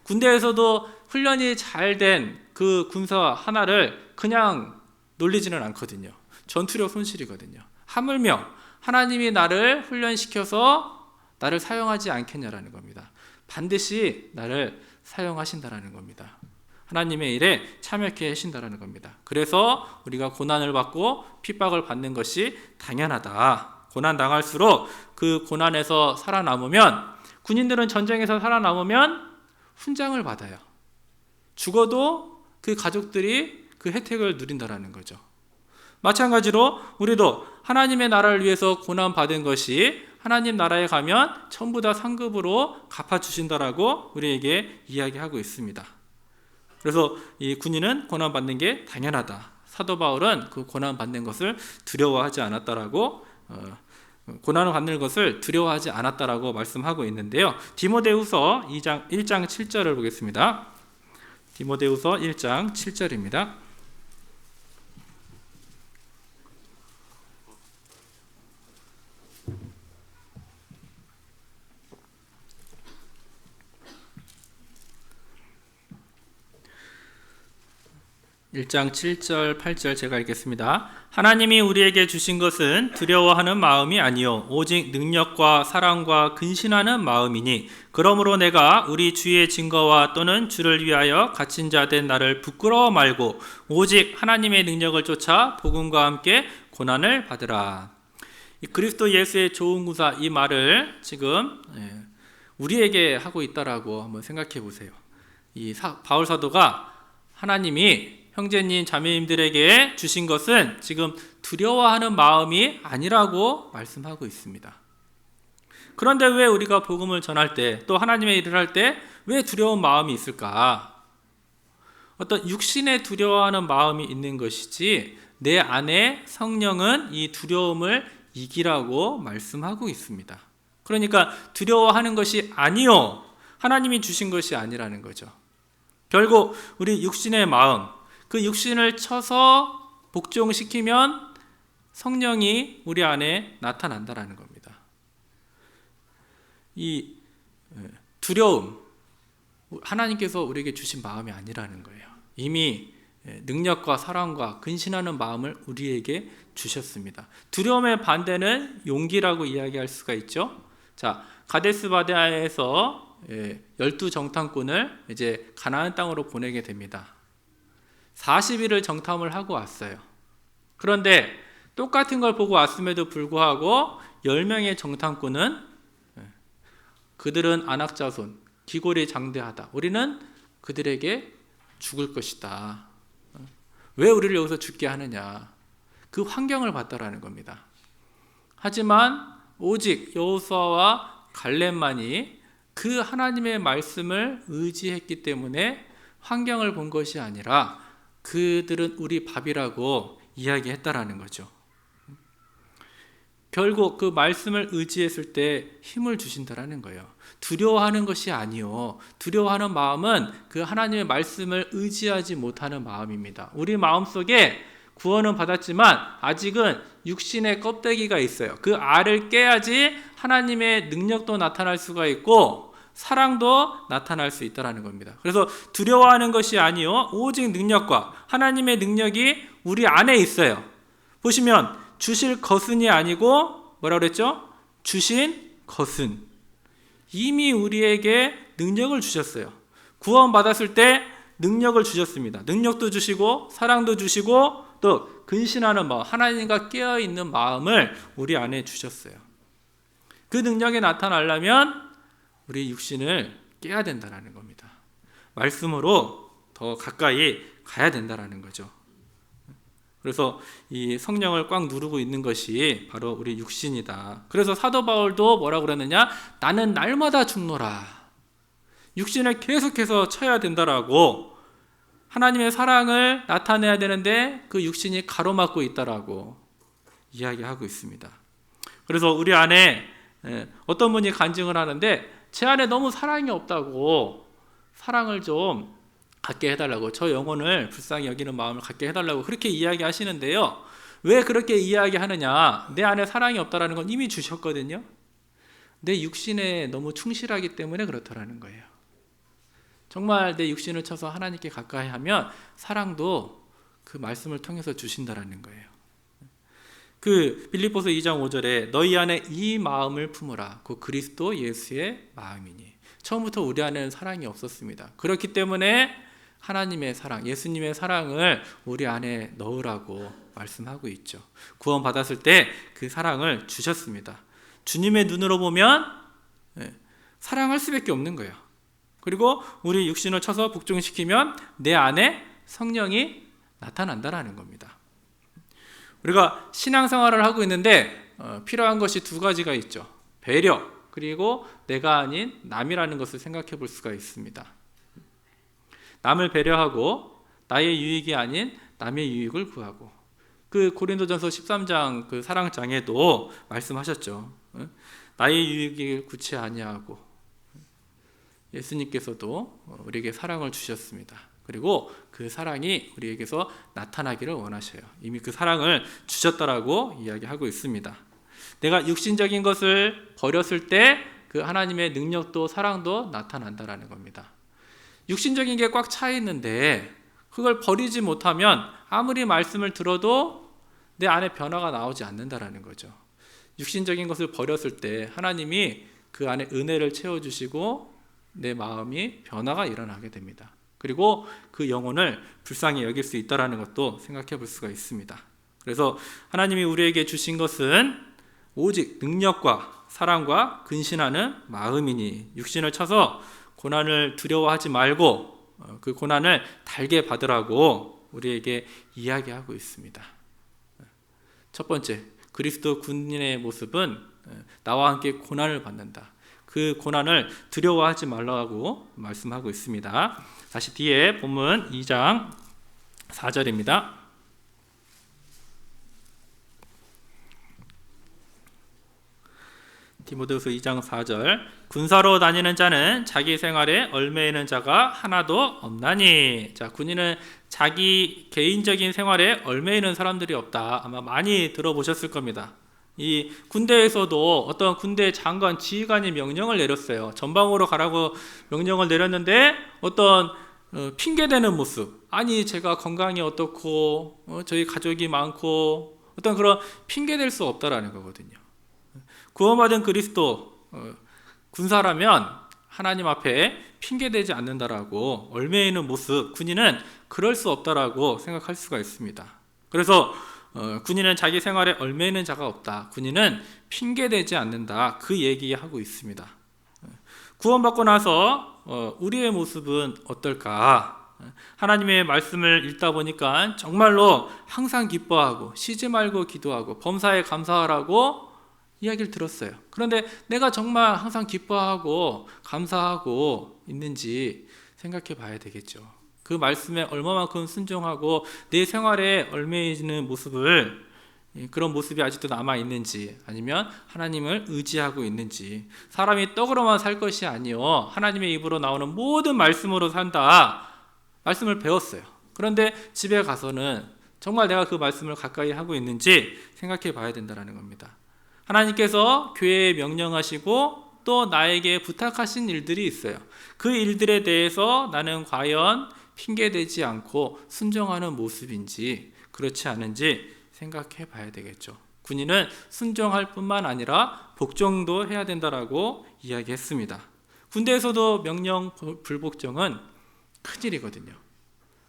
군대에서도 훈련이 잘 된 그 군사 하나를 그냥 놀리지는 않거든요. 전투력 손실이거든요. 하물며 하나님이 나를 훈련시켜서 나를 사용하지 않겠냐라는 겁니다. 반드시 나를 사용하신다라는 겁니다. 하나님의 일에 참여케 하신다라는 겁니다. 그래서 우리가 고난을 받고 핍박을 받는 것이 당연하다. 고난 당할수록 그 고난에서 살아남으면, 군인들은 전쟁에서 살아남으면 훈장을 받아요. 죽어도 그 가족들이 그 혜택을 누린다라는 거죠. 마찬가지로 우리도 하나님의 나라를 위해서 고난 받은 것이 하나님 나라에 가면 전부 다 상급으로 갚아주신다라고 우리에게 이야기하고 있습니다. 그래서 이 군인은 고난 받는 게 당연하다. 사도 바울은 그 고난 받는 것을 두려워하지 않았다라고 고난을 받는 것을 두려워하지 않았다라고 말씀하고 있는데요. 디모데후서 1장 7절을 보겠습니다. 디모데후서 1장 7절입니다. (1장 7절 8절) 제가 읽겠습니다. 하나님이 우리에게 주신 것은 두려워하는 마음이 아니요 오직 능력과 사랑과 근신하는 마음이니, 그러므로 내가 우리 주의 증거와 또는 주를 위하여 갇힌 자 된 나를 부끄러워 말고 오직 하나님의 능력을 쫓아 복음과 함께 고난을 받으라. 이 그리스도 예수의 좋은 구사, 이 말을 지금 우리에게 하고 있다라고 한번 생각해 보세요. 이 바울 사도가 하나님이 형제님 자매님들에게 주신 것은 지금 두려워하는 마음이 아니라고 말씀하고 있습니다. 그런데 왜 우리가 복음을 전할 때, 또 하나님의 일을 할 때 왜 두려운 마음이 있을까? 어떤 육신에 두려워하는 마음이 있는 것이지 내 안에 성령은 이 두려움을 이기라고 말씀하고 있습니다. 그러니까 두려워하는 것이 아니요, 하나님이 주신 것이 아니라는 거죠. 결국 우리 육신의 마음, 그 육신을 쳐서 복종시키면 성령이 우리 안에 나타난다라는 겁니다. 이 두려움, 하나님께서 우리에게 주신 마음이 아니라는 거예요. 이미 능력과 사랑과 근신하는 마음을 우리에게 주셨습니다. 두려움의 반대는 용기라고 이야기할 수가 있죠. 자, 가데스 바네아에서 12정탐꾼을 이제 가나안 땅으로 보내게 됩니다. 40일을 정탐을 하고 왔어요. 그런데 똑같은 걸 보고 왔음에도 불구하고 10명의 정탐꾼은 그들은 안악자손, 기골이 장대하다. 우리는 그들에게 죽을 것이다. 왜 우리를 여기서 죽게 하느냐. 그 환경을 봤다라는 겁니다. 하지만 오직 여호수아와 갈렙만이 그 하나님의 말씀을 의지했기 때문에 환경을 본 것이 아니라 그들은 우리 밥이라고 이야기했다라는 거죠. 결국 그 말씀을 의지했을 때 힘을 주신다라는 거예요. 두려워하는 것이 아니요, 두려워하는 마음은 그 하나님의 말씀을 의지하지 못하는 마음입니다. 우리 마음속에 구원은 받았지만 아직은 육신의 껍데기가 있어요. 그 알을 깨야지 하나님의 능력도 나타날 수가 있고 사랑도 나타날 수 있다는 겁니다. 그래서 두려워하는 것이 아니요 오직 능력과 하나님의 능력이 우리 안에 있어요. 보시면 주실 것은이 아니고 뭐라고 그랬죠? 주신 것은. 이미 우리에게 능력을 주셨어요. 구원받았을 때 능력을 주셨습니다. 능력도 주시고 사랑도 주시고 또 근신하는 마음, 하나님과 깨어있는 마음을 우리 안에 주셨어요. 그 능력이 나타나려면 우리 육신을 깨야 된다는 겁니다. 말씀으로 더 가까이 가야 된다는 거죠. 그래서 이 성령을 꽉 누르고 있는 것이 바로 우리 육신이다. 그래서 사도 바울도 뭐라고 그러느냐? 나는 날마다 죽노라. 육신을 계속해서 쳐야 된다라고, 하나님의 사랑을 나타내야 되는데 그 육신이 가로막고 있다라고 이야기하고 있습니다. 그래서 우리 안에 어떤 분이 간증을 하는데 제 안에 너무 사랑이 없다고 사랑을 좀 갖게 해달라고, 저 영혼을 불쌍히 여기는 마음을 갖게 해달라고 그렇게 이야기하시는데요. 왜 그렇게 이야기하느냐? 내 안에 사랑이 없다라는 건 이미 주셨거든요. 내 육신에 너무 충실하기 때문에 그렇다라는 거예요. 정말 내 육신을 쳐서 하나님께 가까이 하면 사랑도 그 말씀을 통해서 주신다라는 거예요. 그 빌립보서 2장 5절에 너희 안에 이 마음을 품으라. 그 그리스도 예수의 마음이니. 처음부터 우리 안에는 사랑이 없었습니다. 그렇기 때문에 하나님의 사랑, 예수님의 사랑을 우리 안에 넣으라고 말씀하고 있죠. 구원 받았을 때 그 사랑을 주셨습니다. 주님의 눈으로 보면 사랑할 수밖에 없는 거예요. 그리고 우리 육신을 쳐서 복종시키면 내 안에 성령이 나타난다라는 겁니다. 우리가 신앙생활을 하고 있는데 필요한 것이 두 가지가 있죠. 배려, 그리고 내가 아닌 남이라는 것을 생각해 볼 수가 있습니다. 남을 배려하고 나의 유익이 아닌 남의 유익을 구하고, 그 고린도전서 13장 그 사랑장에도 말씀하셨죠. 나의 유익을 구치 아니하고 예수님께서도 우리에게 사랑을 주셨습니다. 그리고 그 사랑이 우리에게서 나타나기를 원하셔요. 이미 그 사랑을 주셨다라고 이야기하고 있습니다. 내가 육신적인 것을 버렸을 때 그 하나님의 능력도 사랑도 나타난다라는 겁니다. 육신적인 게 꽉 차 있는데 그걸 버리지 못하면 아무리 말씀을 들어도 내 안에 변화가 나오지 않는다라는 거죠. 육신적인 것을 버렸을 때 하나님이 그 안에 은혜를 채워주시고 내 마음이 변화가 일어나게 됩니다. 그리고 그 영혼을 불쌍히 여길 수 있다는 것도 생각해 볼 수가 있습니다. 그래서 하나님이 우리에게 주신 것은 오직 능력과 사랑과 근신하는 마음이니, 육신을 쳐서 고난을 두려워하지 말고 그 고난을 달게 받으라고 우리에게 이야기하고 있습니다. 첫 번째, 그리스도 군인의 모습은 나와 함께 고난을 받는다. 그 고난을 두려워하지 말라고 말씀하고 있습니다. 다시 뒤에 본문 2장 4절입니다. 디모데후서 2장 4절, 군사로 다니는 자는 자기 생활에 얽매이는 자가 하나도 없나니. 자, 군인은 자기 개인적인 생활에 얽매이는 사람들이 없다. 아마 많이 들어보셨을 겁니다. 이 군대에서도 어떤 군대 장관, 지휘관이 명령을 내렸어요. 전방으로 가라고 명령을 내렸는데 어떤 핑계대는 모습, 아니 제가 건강이 어떻고 저희 가족이 많고, 어떤 그런 핑계댈 수 없다라는 거거든요. 구원받은 그리스도 군사라면 하나님 앞에 핑계대지 않는다라고 얽매이는 모습, 군인은 그럴 수 없다라고 생각할 수가 있습니다. 그래서 군인은 자기 생활에 얽매이는 자가 없다, 군인은 핑계대지 않는다, 그 얘기하고 있습니다. 구원받고 나서 우리의 모습은 어떨까? 하나님의 말씀을 읽다 보니까 정말로 항상 기뻐하고 쉬지 말고 기도하고 범사에 감사하라고 이야기를 들었어요. 그런데 내가 정말 항상 기뻐하고 감사하고 있는지 생각해 봐야 되겠죠. 그 말씀에 얼마만큼 순종하고 내 생활에 얽매이는 모습을, 그런 모습이 아직도 남아 있는지, 아니면 하나님을 의지하고 있는지. 사람이 떡으로만 살 것이 아니요 하나님의 입으로 나오는 모든 말씀으로 산다. 말씀을 배웠어요. 그런데 집에 가서는 정말 내가 그 말씀을 가까이 하고 있는지 생각해 봐야 된다는 겁니다. 하나님께서 교회에 명령하시고 또 나에게 부탁하신 일들이 있어요. 그 일들에 대해서 나는 과연 핑계대지 않고 순종하는 모습인지 그렇지 않은지 생각해 봐야 되겠죠. 군인은 순종할 뿐만 아니라 복종도 해야 된다라고 이야기했습니다. 군대에서도 명령 불복종은 큰일이거든요.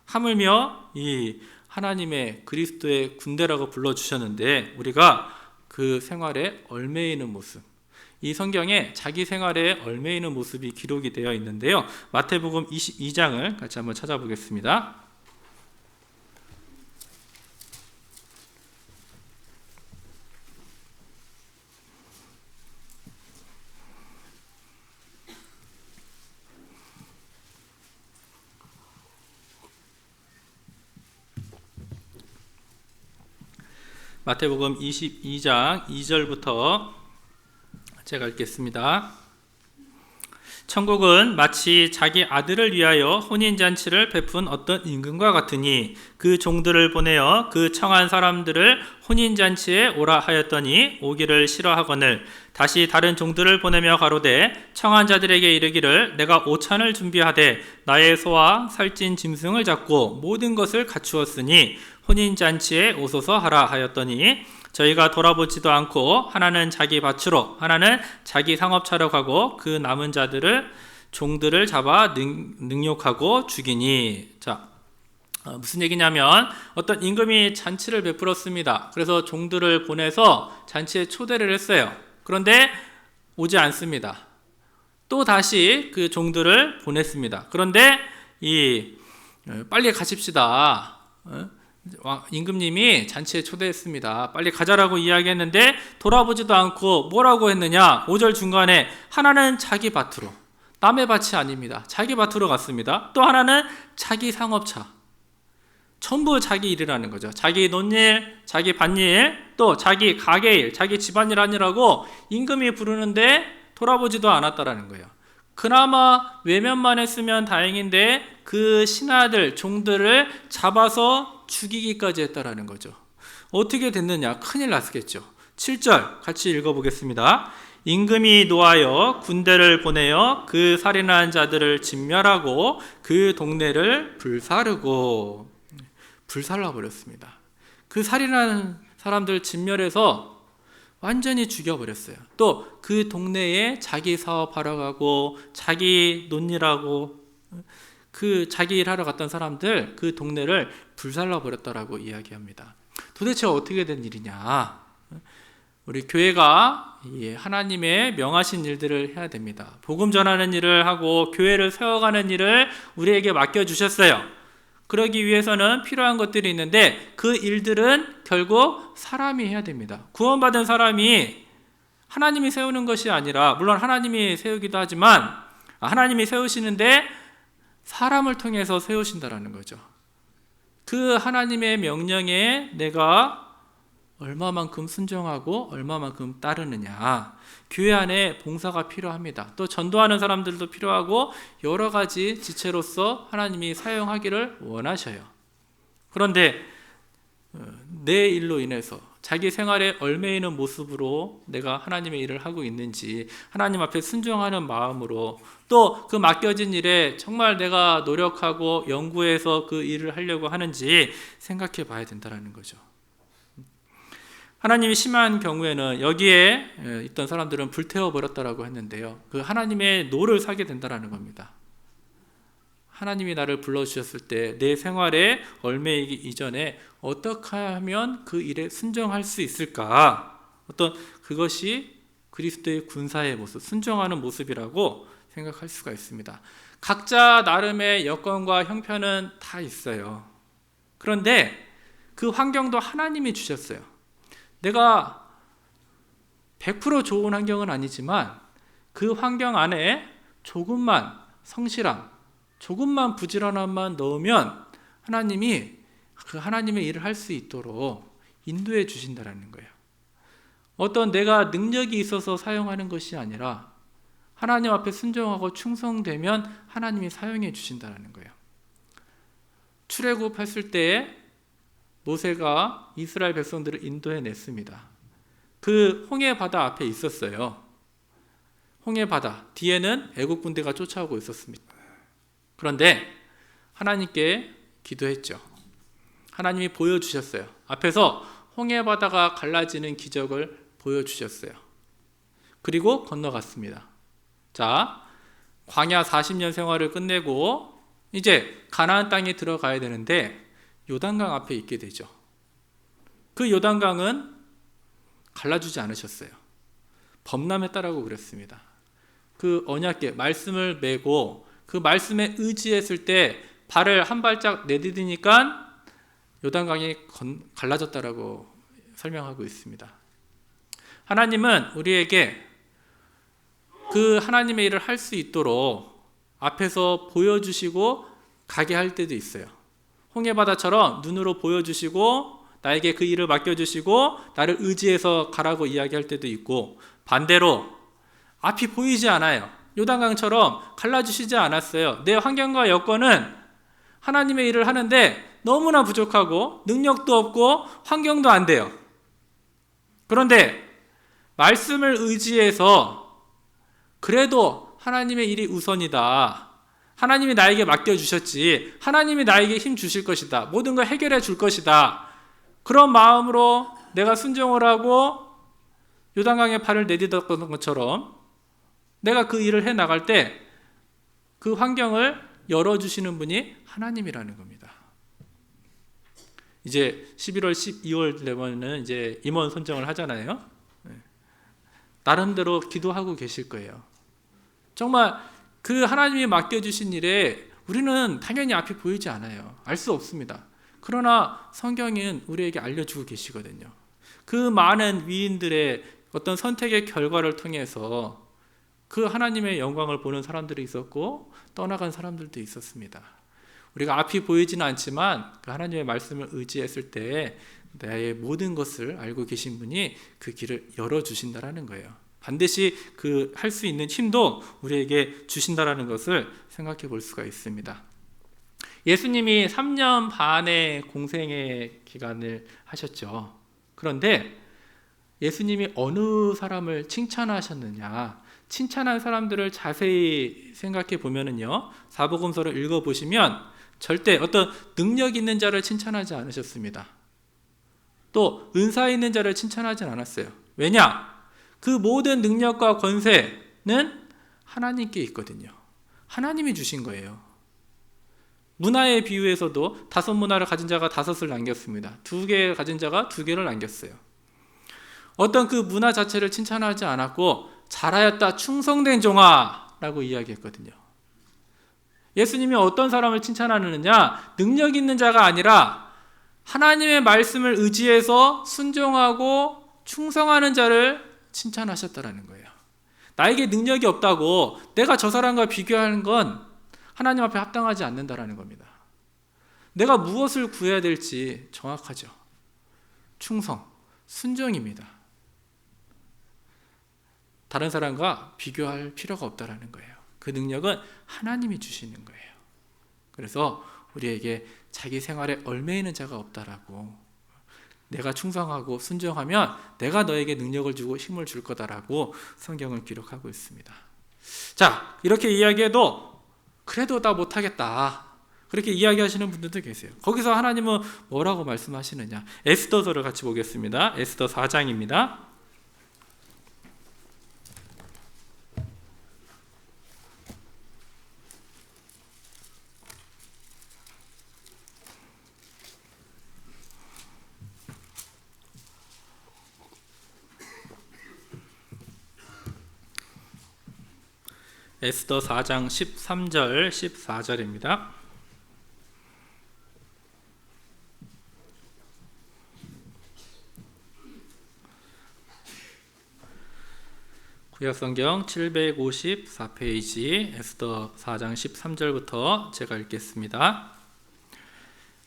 하물며 이 하나님의 그리스도의 군대라고 불러주셨는데 우리가 그 생활에 얽매이는 모습, 이 성경에 자기 생활에 얽매이는 모습이 기록이 되어 있는데요. 마태복음 22장을 같이 한번 찾아보겠습니다. 마태복음 22장 2절부터 제가 읽겠습니다. 천국은 마치 자기 아들을 위하여 혼인잔치를 베푼 어떤 임금과 같으니 그 종들을 보내어 그 청한 사람들을 혼인잔치에 오라 하였더니 오기를 싫어하거늘 다시 다른 종들을 보내며 가로되 청한 자들에게 이르기를 내가 오찬을 준비하되 나의 소와 살찐 짐승을 잡고 모든 것을 갖추었으니 혼인잔치에 오소서 하라 하였더니 저희가 돌아보지도 않고 하나는 자기 밭으로 하나는 자기 상업차로 가고 그 남은 자들을 종들을 잡아 능욕하고 죽이니. 자, 무슨 얘기냐면 어떤 임금이 잔치를 베풀었습니다. 그래서 종들을 보내서 잔치에 초대를 했어요. 그런데 오지 않습니다. 또 다시 그 종들을 보냈습니다. 그런데 빨리 가십시다. 임금님이 잔치에 초대했습니다. 빨리 가자라고 이야기했는데 돌아보지도 않고 뭐라고 했느냐? 5절 중간에 하나는 자기 밭으로, 남의 밭이 아닙니다. 자기 밭으로 갔습니다. 또 하나는 자기 상업차, 전부 자기 일이라는 거죠. 자기 논일, 자기 밭일, 또 자기 가게일, 자기 집안일 하느라고 임금이 부르는데 돌아보지도 않았다라는 거예요. 그나마 외면만 했으면 다행인데 그 신하들, 종들을 잡아서 죽이기까지 했다라는 거죠. 어떻게 됐느냐? 큰일 났겠죠. 7절 같이 읽어보겠습니다. 임금이 노하여 군대를 보내어 그 살인한 자들을 진멸하고 그 동네를 불사르고, 불살라 버렸습니다. 그 살인한 사람들 진멸해서 완전히 죽여버렸어요. 또 그 동네에 자기 사업하러 가고 자기 논일하고 그 자기 일하러 갔던 사람들, 그 동네를 불살라 버렸다라고 이야기합니다. 도대체 어떻게 된 일이냐? 우리 교회가 하나님의 명하신 일들을 해야 됩니다. 복음 전하는 일을 하고 교회를 세워가는 일을 우리에게 맡겨주셨어요. 그러기 위해서는 필요한 것들이 있는데 그 일들은 결국 사람이 해야 됩니다. 구원받은 사람이 하나님이 세우는 것이 아니라, 물론 하나님이 세우기도 하지만 하나님이 세우시는데 사람을 통해서 세우신다라는 거죠. 그 하나님의 명령에 내가 얼마만큼 순종하고 얼마만큼 따르느냐. 교회 안에 봉사가 필요합니다. 또 전도하는 사람들도 필요하고 여러 가지 지체로서 하나님이 사용하기를 원하셔요. 그런데 내 일로 인해서 자기 생활에 얽매이는 모습으로 내가 하나님의 일을 하고 있는지, 하나님 앞에 순종하는 마음으로, 또 그 맡겨진 일에 정말 내가 노력하고 연구해서 그 일을 하려고 하는지 생각해 봐야 된다는 거죠. 하나님이 심한 경우에는 여기에 있던 사람들은 불태워버렸다라고 했는데요. 그 하나님의 노를 사게 된다는 겁니다. 하나님이 나를 불러주셨을 때 내 생활에 얽매이기 이전에 어떻게 하면 그 일에 순종할 수 있을까? 어떤 그것이 그리스도의 군사의 모습, 순종하는 모습이라고 생각할 수가 있습니다. 각자 나름의 여건과 형편은 다 있어요. 그런데 그 환경도 하나님이 주셨어요. 내가 100% 좋은 환경은 아니지만 그 환경 안에 조금만 성실함, 조금만 부지런함만 넣으면 하나님이 그 하나님의 일을 할 수 있도록 인도해 주신다는 거예요. 어떤 내가 능력이 있어서 사용하는 것이 아니라 하나님 앞에 순종하고 충성되면 하나님이 사용해 주신다는 거예요. 출애굽했을 때 모세가 이스라엘 백성들을 인도해 냈습니다. 그 홍해 바다 앞에 있었어요. 홍해 바다 뒤에는 애국 군대가 쫓아오고 있었습니다. 그런데 하나님께 기도했죠. 하나님이 보여주셨어요. 앞에서 홍해 바다가 갈라지는 기적을 보여주셨어요. 그리고 건너갔습니다. 자, 광야 40년 생활을 끝내고 이제 가나안 땅에 들어가야 되는데 요단강 앞에 있게 되죠. 그 요단강은 갈라주지 않으셨어요. 범람했다라고 그랬습니다. 그 언약궤 말씀을 메고 그 말씀에 의지했을 때 발을 한 발짝 내디디니까 요단강이 갈라졌다라고 설명하고 있습니다. 하나님은 우리에게 그 하나님의 일을 할 수 있도록 앞에서 보여주시고 가게 할 때도 있어요. 홍해바다처럼 눈으로 보여주시고 나에게 그 일을 맡겨주시고 나를 의지해서 가라고 이야기할 때도 있고, 반대로 앞이 보이지 않아요. 요단강처럼 갈라주시지 않았어요. 내 환경과 여건은 하나님의 일을 하는데 너무나 부족하고 능력도 없고 환경도 안 돼요. 그런데 말씀을 의지해서 그래도 하나님의 일이 우선이다. 하나님이 나에게 맡겨주셨지. 하나님이 나에게 힘 주실 것이다. 모든 걸 해결해 줄 것이다. 그런 마음으로 내가 순종을 하고 요단강에 발을 내딛었던 것처럼 내가 그 일을 해 나갈 때 그 환경을 열어주시는 분이 하나님이라는 겁니다. 이제 11월, 12월 되면은 이제 임원 선정을 하잖아요. 나름대로 기도하고 계실 거예요. 정말 그 하나님이 맡겨주신 일에 우리는 당연히 앞이 보이지 않아요. 알 수 없습니다. 그러나 성경은 우리에게 알려주고 계시거든요. 그 많은 위인들의 어떤 선택의 결과를 통해서 그 하나님의 영광을 보는 사람들이 있었고 떠나간 사람들도 있었습니다. 우리가 앞이 보이지는 않지만 그 하나님의 말씀을 의지했을 때 나의 모든 것을 알고 계신 분이 그 길을 열어주신다라는 거예요. 반드시 그 할 수 있는 힘도 우리에게 주신다라는 것을 생각해 볼 수가 있습니다. 예수님이 3년 반의 공생의 기간을 하셨죠. 그런데 예수님이 어느 사람을 칭찬하셨느냐? 칭찬한 사람들을 자세히 생각해 보면은요, 사복음서를 읽어보시면 절대 어떤 능력 있는 자를 칭찬하지 않으셨습니다. 또 은사 있는 자를 칭찬하지 않았어요. 왜냐? 그 모든 능력과 권세는 하나님께 있거든요. 하나님이 주신 거예요. 문화의 비유에서도 5문화를 가진 자가 5을 남겼습니다. 2개 가진 자가 2개를 남겼어요. 어떤 그 문화 자체를 칭찬하지 않았고 잘하였다 충성된 종아라고 이야기했거든요. 예수님이 어떤 사람을 칭찬하느냐? 능력 있는 자가 아니라 하나님의 말씀을 의지해서 순종하고 충성하는 자를 칭찬하셨다라는 거예요. 나에게 능력이 없다고 내가 저 사람과 비교하는 건 하나님 앞에 합당하지 않는다라는 겁니다. 내가 무엇을 구해야 될지 정확하죠. 충성, 순종입니다. 다른 사람과 비교할 필요가 없다라는 거예요. 그 능력은 하나님이 주시는 거예요. 그래서 우리에게 자기 생활에 얽매이는 자가 없다라고, 내가 충성하고 순종하면 내가 너에게 능력을 주고 힘을 줄 거다라고 성경을 기록하고 있습니다. 자, 이렇게 이야기해도 그래도 나 못하겠다, 그렇게 이야기하시는 분들도 계세요. 거기서 하나님은 뭐라고 말씀하시느냐? 에스더서를 같이 보겠습니다. 에스더 4장입니다. 에스더 4장 13절 14절입니다. 구약성경 754페이지 에스더 4장 13절부터 제가 읽겠습니다.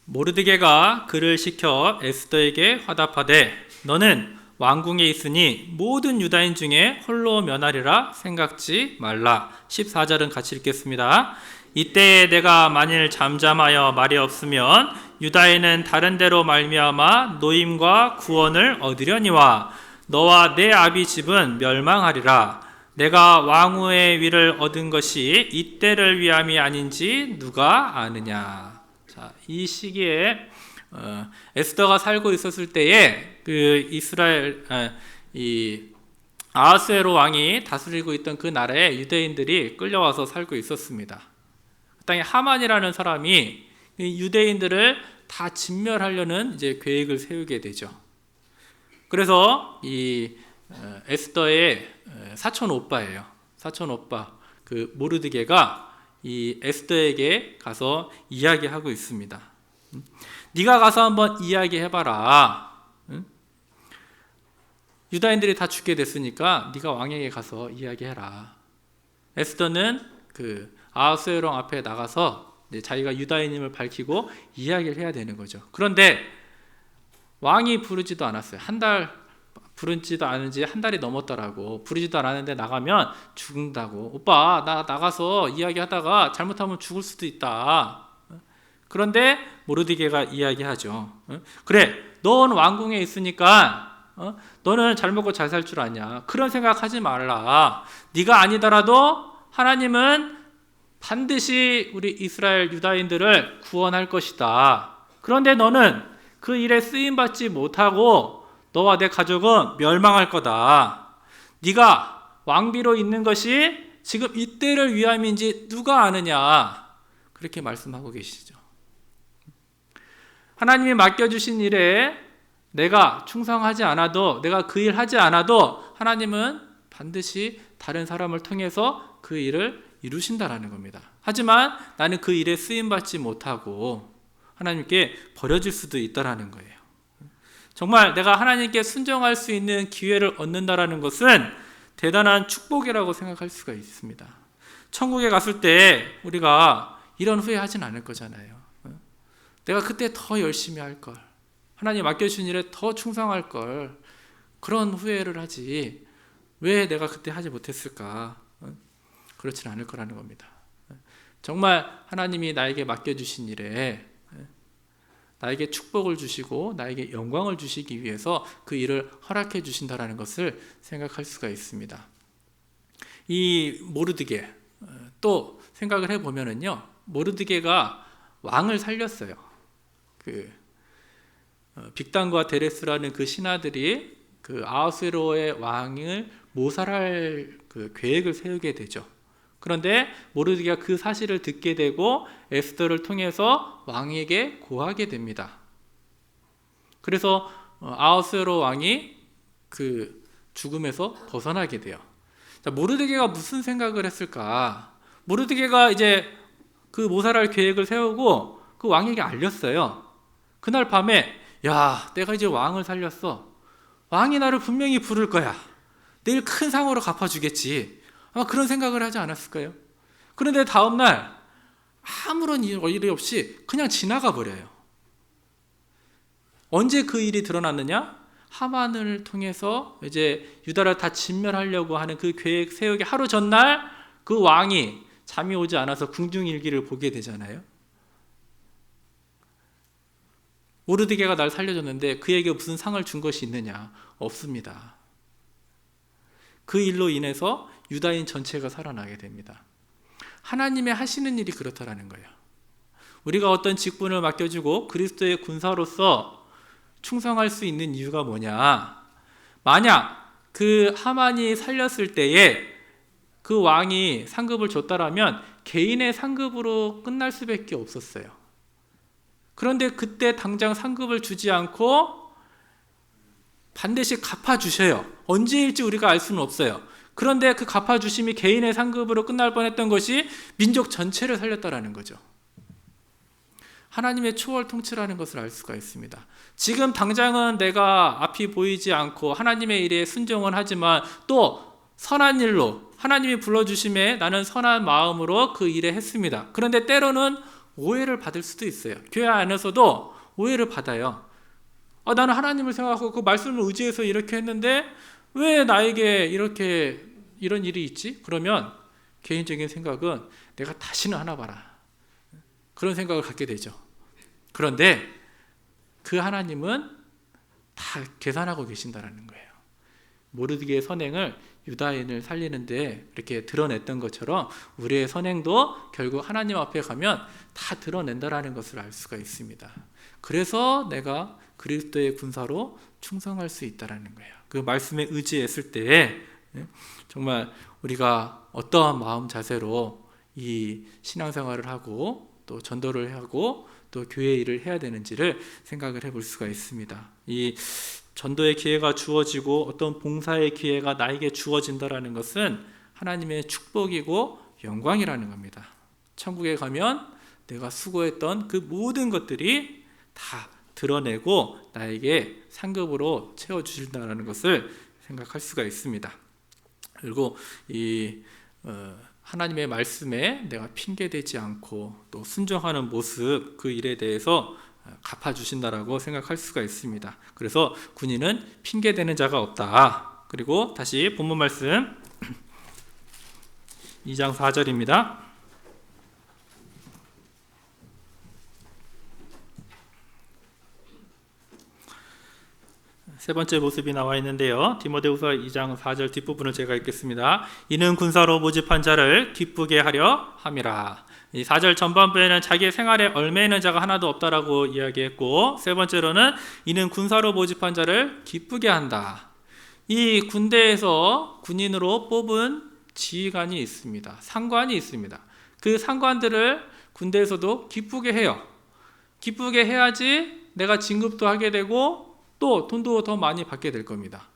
모르드게가 그를 시켜 에스더에게 화답하되 너는 왕궁에 있으니 모든 유다인 중에 홀로 면하리라 생각지 말라. 14절은 같이 읽겠습니다. 이때에 내가 만일 잠잠하여 말이 없으면 유다인은 다른 데로 말미암아 노임과 구원을 얻으려니와 너와 내 아비 집은 멸망하리라. 내가 왕후의 위를 얻은 것이 이때를 위함이 아닌지 누가 아느냐. 자, 이 시기에 에스더가 살고 있었을 때에 그 이스라엘 이 아하스웨로 왕이 다스리고 있던 그 나라에 유대인들이 끌려와서 살고 있었습니다. 그 땅에 하만이라는 사람이 유대인들을 다 진멸하려는 이제 계획을 세우게 되죠. 그래서 이 에스더의 사촌 오빠예요. 사촌 오빠 그 모르드게가 이 에스더에게 가서 이야기하고 있습니다. 네가 가서 한번 이야기해봐라. 응? 유다인들이 다 죽게 됐으니까 네가 왕에게 가서 이야기해라. 에스더는 그 아하스웨로 왕 앞에 나가서 자기가 유다인임을 밝히고 이야기를 해야 되는 거죠. 그런데 왕이 부르지도 않았어요. 한 달 부르지도 않은 지 한 달이 넘었더라고. 부르지도 않았는데 나가면 죽는다고. 오빠, 나 나가서 이야기하다가 잘못하면 죽을 수도 있다. 그런데 모르드게가 이야기하죠. 그래, 넌 왕궁에 있으니까 너는 잘 먹고 잘 살 줄 아냐. 그런 생각하지 말라. 네가 아니더라도 하나님은 반드시 우리 이스라엘 유다인들을 구원할 것이다. 그런데 너는 그 일에 쓰임받지 못하고 너와 내 가족은 멸망할 거다. 네가 왕비로 있는 것이 지금 이때를 위함인지 누가 아느냐. 그렇게 말씀하고 계시죠. 하나님이 맡겨주신 일에 내가 충성하지 않아도, 내가 그 일 하지 않아도 하나님은 반드시 다른 사람을 통해서 그 일을 이루신다라는 겁니다. 하지만 나는 그 일에 쓰임받지 못하고 하나님께 버려질 수도 있다라는 거예요. 정말 내가 하나님께 순종할 수 있는 기회를 얻는다라는 것은 대단한 축복이라고 생각할 수가 있습니다. 천국에 갔을 때 우리가 이런 후회하진 않을 거잖아요. 내가 그때 더 열심히 할 걸, 하나님 맡겨주신 일에 더 충성할 걸, 그런 후회를 하지 왜 내가 그때 하지 못했을까? 그렇진 않을 거라는 겁니다. 정말 하나님이 나에게 맡겨주신 일에 나에게 축복을 주시고 나에게 영광을 주시기 위해서 그 일을 허락해 주신다라는 것을 생각할 수가 있습니다. 이 모르드게, 또 생각을 해보면은요, 모르드게가 왕을 살렸어요. 빅단과 데레스라는 그 신하들이 그 아하수에로의 왕을 모살할 그 계획을 세우게 되죠. 그런데 모르드게가 그 사실을 듣게 되고 에스더를 통해서 왕에게 고하게 됩니다. 그래서 아하수에로 왕이 그 죽음에서 벗어나게 돼요. 자, 모르드게가 무슨 생각을 했을까? 모르드게가 이제 그 모살할 계획을 세우고 그 왕에게 알렸어요. 그날 밤에, 야, 내가 이제 왕을 살렸어. 왕이 나를 분명히 부를 거야. 내일 큰 상으로 갚아주겠지. 아마 그런 생각을 하지 않았을까요? 그런데 다음날 아무런 일이 없이 그냥 지나가 버려요. 언제 그 일이 드러났느냐? 하만을 통해서 이제 유다를 다 진멸하려고 하는 그 계획 세우기 하루 전날 그 왕이 잠이 오지 않아서 궁중일기를 보게 되잖아요. 모르드게가 날 살려줬는데 그에게 무슨 상을 준 것이 있느냐? 없습니다. 그 일로 인해서 유다인 전체가 살아나게 됩니다. 하나님의 하시는 일이 그렇다라는 거예요. 우리가 어떤 직분을 맡겨주고 그리스도의 군사로서 충성할 수 있는 이유가 뭐냐? 만약 그 하만이 살렸을 때에 그 왕이 상급을 줬다라면 개인의 상급으로 끝날 수밖에 없었어요. 그런데 그때 당장 상급을 주지 않고 반드시 갚아주셔요. 언제일지 우리가 알 수는 없어요. 그런데 그 갚아주심이 개인의 상급으로 끝날 뻔했던 것이 민족 전체를 살렸다라는 거죠. 하나님의 초월 통치라는 것을 알 수가 있습니다. 지금 당장은 내가 앞이 보이지 않고 하나님의 일에 순종은 하지만 또 선한 일로 하나님이 불러주심에 나는 선한 마음으로 그 일에 했습니다. 그런데 때로는 오해를 받을 수도 있어요. 교회 안에서도 오해를 받아요. 나는 하나님을 생각하고 그 말씀을 의지해서 이렇게 했는데 왜 나에게 이런 일이 있지? 그러면 개인적인 생각은 내가 다시는 하나 봐라. 그런 생각을 갖게 되죠. 그런데 그 하나님은 다 계산하고 계신다라는 거예요. 모르드게의 선행을 유다인을 살리는데 이렇게 드러냈던 것처럼 우리의 선행도 결국 하나님 앞에 가면 다 드러낸다라는 것을 알 수가 있습니다. 그래서 내가 그리스도의 군사로 충성할 수 있다라는 거예요. 그 말씀에 의지했을 때 정말 우리가 어떠한 마음 자세로 이 신앙생활을 하고 또 전도를 하고 또 교회 일을 해야 되는지를 생각을 해볼 수가 있습니다. 이 전도의 기회가 주어지고 어떤 봉사의 기회가 나에게 주어진다라는 것은 하나님의 축복이고 영광이라는 겁니다. 천국에 가면 내가 수고했던 그 모든 것들이 다 드러내고 나에게 상급으로 채워주신다는 것을 생각할 수가 있습니다. 그리고 이 하나님의 말씀에 내가 핑계대지 않고 또 순종하는 모습, 그 일에 대해서 갚아주신다라고 생각할 수가 있습니다. 그래서 군인은 핑계대는 자가 없다. 그리고 다시 본문 말씀 2장 4절입니다. 세 번째 모습이 나와 있는데요. 디모데후서 2장 4절 뒷부분을 제가 읽겠습니다. 이는 군사로 모집한 자를 기쁘게 하려 함이라. 이 4절 전반부에는 자기의 생활에 얽매이는 자가 하나도 없다라고 이야기했고, 세 번째로는 이는 군사로 모집한 자를 기쁘게 한다. 이 군대에서 군인으로 뽑은 지휘관이 있습니다. 상관이 있습니다. 그 상관들을 군대에서도 기쁘게 해요. 기쁘게 해야지 내가 진급도 하게 되고 또 돈도 더 많이 받게 될 겁니다.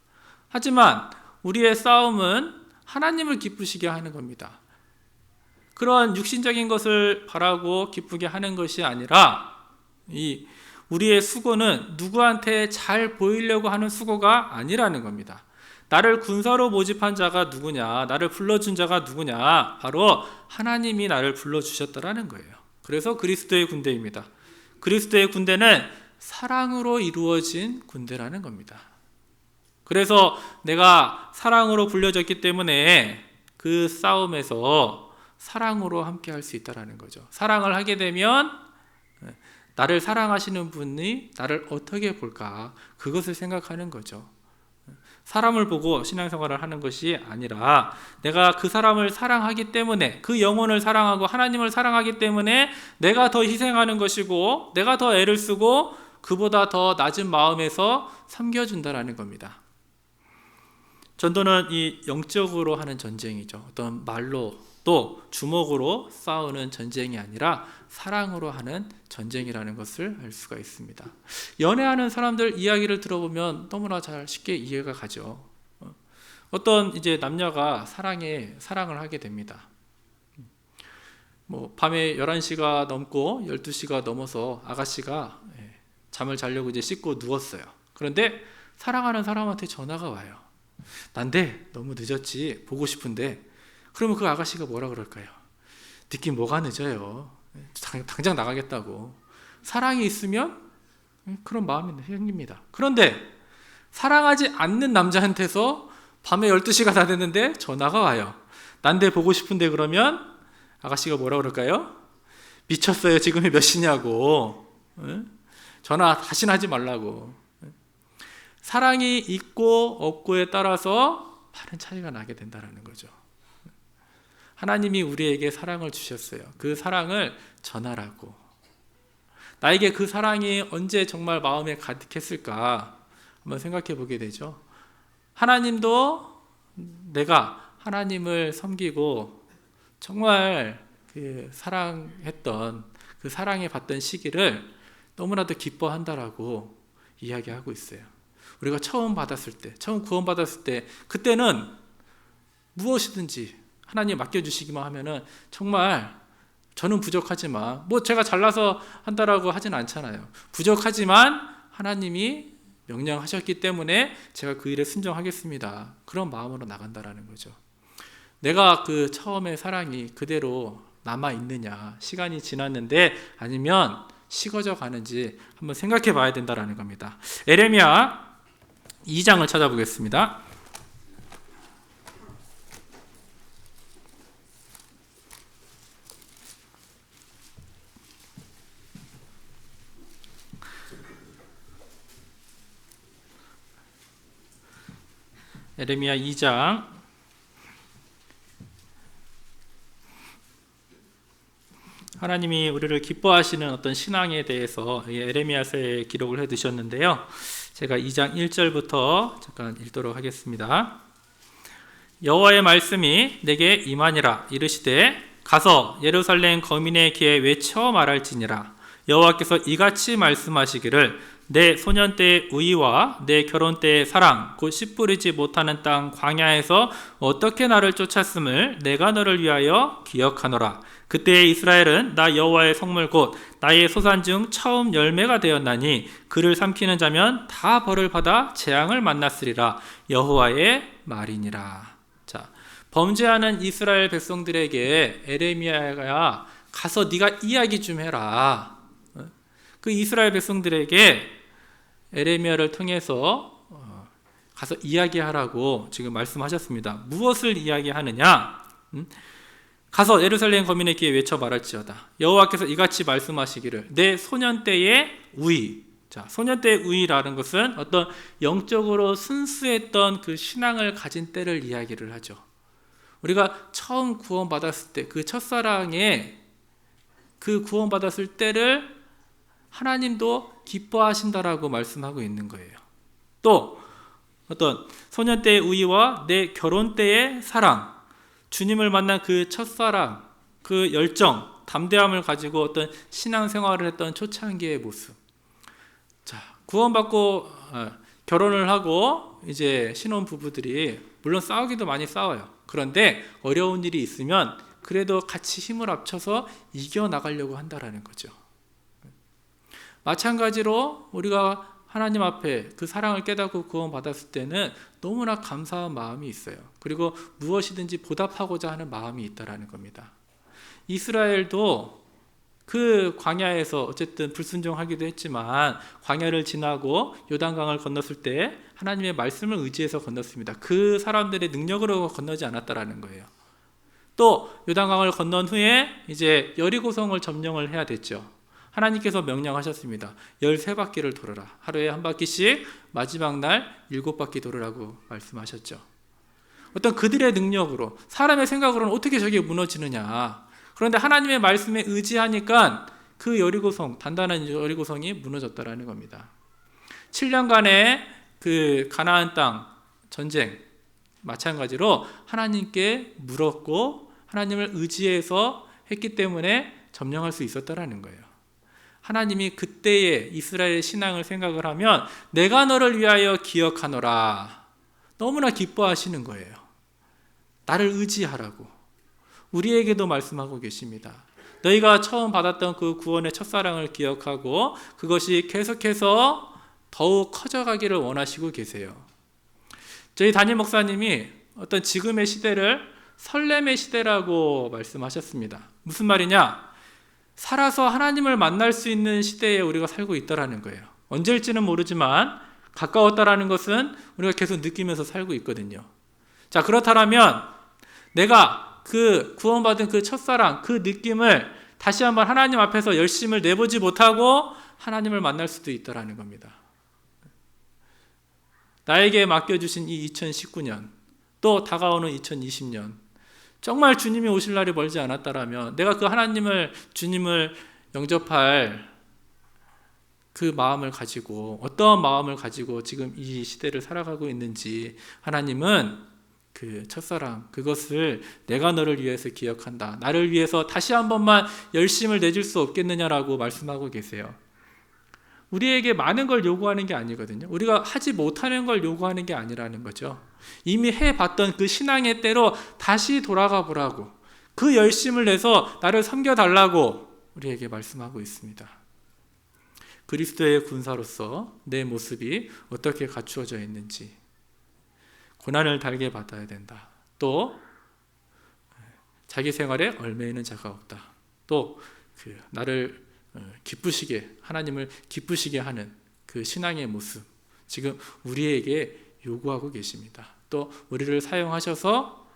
하지만 우리의 싸움은 하나님을 기쁘시게 하는 겁니다. 그런 육신적인 것을 바라고 기쁘게 하는 것이 아니라 우리의 수고는 누구한테 잘 보이려고 하는 수고가 아니라는 겁니다. 나를 군사로 모집한 자가 누구냐, 나를 불러준 자가 누구냐, 바로 하나님이 나를 불러주셨다라는 거예요. 그래서 그리스도의 군대입니다. 그리스도의 군대는 사랑으로 이루어진 군대라는 겁니다. 그래서 내가 사랑으로 불려졌기 때문에 그 싸움에서 사랑으로 함께 할 수 있다는 거죠. 사랑을 하게 되면 나를 사랑하시는 분이 나를 어떻게 볼까, 그것을 생각하는 거죠. 사람을 보고 신앙생활을 하는 것이 아니라 내가 그 사람을 사랑하기 때문에, 그 영혼을 사랑하고 하나님을 사랑하기 때문에 내가 더 희생하는 것이고, 내가 더 애를 쓰고 그보다 더 낮은 마음에서 섬겨준다라는 겁니다. 전도는 이 영적으로 하는 전쟁이죠. 어떤 말로 또 주먹으로 싸우는 전쟁이 아니라 사랑으로 하는 전쟁이라는 것을 알 수가 있습니다. 연애하는 사람들 이야기를 들어보면 너무나 잘 쉽게 이해가 가죠. 어떤 이제 남녀가 사랑을 하게 됩니다. 밤에 11시가 넘고 12시가 넘어서 아가씨가 잠을 자려고 이제 씻고 누웠어요. 그런데 사랑하는 사람한테 전화가 와요. 난데 너무 늦었지, 보고 싶은데. 그러면 그 아가씨가 뭐라 그럴까요? 늦긴 뭐가 늦어요. 당장 나가겠다고. 사랑이 있으면 그런 마음이 생깁니다. 그런데 사랑하지 않는 남자한테서 밤에 12시가 다 됐는데 전화가 와요. 난데 보고 싶은데, 그러면 아가씨가 뭐라 그럴까요? 미쳤어요, 지금이 몇 시냐고. 전화 다시는 하지 말라고. 사랑이 있고 없고에 따라서 많은 차이가 나게 된다는 거죠. 하나님이 우리에게 사랑을 주셨어요. 그 사랑을 전하라고. 나에게 그 사랑이 언제 정말 마음에 가득했을까 한번 생각해 보게 되죠. 하나님도 내가 하나님을 섬기고 정말 그 사랑했던, 그 사랑에 받던 시기를 너무나도 기뻐한다라고 이야기하고 있어요. 우리가 처음 구원받았을 때, 그때는 무엇이든지 하나님 맡겨주시기만 하면은 정말 저는 부족하지만, 제가 잘나서 한다라고 하진 않잖아요. 부족하지만 하나님이 명령하셨기 때문에 제가 그 일에 순종하겠습니다. 그런 마음으로 나간다라는 거죠. 내가 그 처음의 사랑이 그대로 남아있느냐, 시간이 지났는데 아니면 식어져 가는지 한번 생각해 봐야 된다는 겁니다. 에레미야 2장을 찾아보겠습니다. 에레미야 2장 하나님이 우리를 기뻐하시는 어떤 신앙에 대해서 에레미야서에 기록을 해 두셨는데요. 제가 2장 1절부터 잠깐 읽도록 하겠습니다. 여호와의 말씀이 내게 임하니라. 이르시되 가서 예루살렘 거민의 귀에 외쳐 말할지니라. 여호와께서 이같이 말씀하시기를 내 소년 때의 의와 내 결혼 때의 사랑 곧 씨 뿌리지 못하는 땅 광야에서 어떻게 나를 쫓았음을 내가 너를 위하여 기억하노라. 그때 이스라엘은 나 여호와의 성물 곧 나의 소산 중 처음 열매가 되었나니 그를 삼키는 자면 다 벌을 받아 재앙을 만났으리라. 여호와의 말이니라. 자, 범죄하는 이스라엘 백성들에게 에레미야가 가서 네가 이야기 좀 해라. 그 이스라엘 백성들에게 에레미야를 통해서 가서 이야기하라고 지금 말씀하셨습니다. 무엇을 이야기하느냐? 가서 예루살렘 거민의 귀에 외쳐 말할지어다. 여호와께서 이같이 말씀하시기를 내 소년 때의 우의. 자, 소년 때의 우의라는 것은 어떤 영적으로 순수했던 그 신앙을 가진 때를 이야기를 하죠. 우리가 처음 구원받았을 때 그 첫사랑에 그 구원받았을 때를 하나님도 기뻐하신다라고 말씀하고 있는 거예요. 또 어떤 소년 때의 우의와 내 결혼 때의 사랑, 주님을 만난 그 첫사랑, 그 열정, 담대함을 가지고 어떤 신앙생활을 했던 초창기의 모습. 자, 구원받고 결혼을 하고 이제 신혼 부부들이 물론 싸우기도 많이 싸워요. 그런데 어려운 일이 있으면 그래도 같이 힘을 합쳐서 이겨나가려고 한다라는 거죠. 마찬가지로 우리가 하나님 앞에 그 사랑을 깨닫고 구원받았을 때는 너무나 감사한 마음이 있어요. 그리고 무엇이든지 보답하고자 하는 마음이 있다라는 겁니다. 이스라엘도 그 광야에서 어쨌든 불순종하기도 했지만 광야를 지나고 요단강을 건넜을 때 하나님의 말씀을 의지해서 건넜습니다. 그 사람들의 능력으로 건너지 않았다라는 거예요. 또 요단강을 건넌 후에 이제 여리고성을 점령을 해야 됐죠. 하나님께서 명령하셨습니다. 13바퀴를 돌아라. 하루에 한 바퀴씩, 마지막 날 7바퀴 돌으라고 말씀하셨죠. 어떤 그들의 능력으로, 사람의 생각으로는 어떻게 저게 무너지느냐. 그런데 하나님의 말씀에 의지하니까 그 여리고성, 단단한 여리고성이 무너졌다라는 겁니다. 7년간의 그 가나안 땅 전쟁, 마찬가지로 하나님께 물었고 하나님을 의지해서 했기 때문에 점령할 수 있었다라는 거예요. 하나님이 그때의 이스라엘의 신앙을 생각을 하면 내가 너를 위하여 기억하노라. 너무나 기뻐하시는 거예요. 나를 의지하라고. 우리에게도 말씀하고 계십니다. 너희가 처음 받았던 그 구원의 첫사랑을 기억하고 그것이 계속해서 더욱 커져가기를 원하시고 계세요. 저희 담임 목사님이 어떤 지금의 시대를 설렘의 시대라고 말씀하셨습니다. 무슨 말이냐? 살아서 하나님을 만날 수 있는 시대에 우리가 살고 있다라는 거예요. 언제일지는 모르지만 가까웠다라는 것은 우리가 계속 느끼면서 살고 있거든요. 자, 그렇다면 내가 그 구원받은 그 첫사랑, 그 느낌을 다시 한번 하나님 앞에서 열심을 내보지 못하고 하나님을 만날 수도 있다라는 겁니다. 나에게 맡겨주신 이 2019년, 또 다가오는 2020년, 정말 주님이 오실 날이 멀지 않았다라면 내가 그 하나님을, 주님을 영접할 그 마음을 가지고, 어떠한 마음을 가지고 지금 이 시대를 살아가고 있는지, 하나님은 그 첫사랑, 그것을 내가 너를 위해서 기억한다, 나를 위해서 다시 한 번만 열심을 내줄 수 없겠느냐라고 말씀하고 계세요. 우리에게 많은 걸 요구하는 게 아니거든요. 우리가 하지 못하는 걸 요구하는 게 아니라는 거죠. 이미 해봤던 그 신앙의 때로 다시 돌아가 보라고, 그 열심을 내서 나를 섬겨달라고 우리에게 말씀하고 있습니다. 그리스도의 군사로서 내 모습이 어떻게 갖추어져 있는지, 고난을 달게 받아야 된다. 또 자기 생활에 얽매이는 자가 없다. 또 나를 기쁘시게, 하나님을 기쁘시게 하는 그 신앙의 모습, 지금 우리에게 요구하고 계십니다. 또 우리를 사용하셔서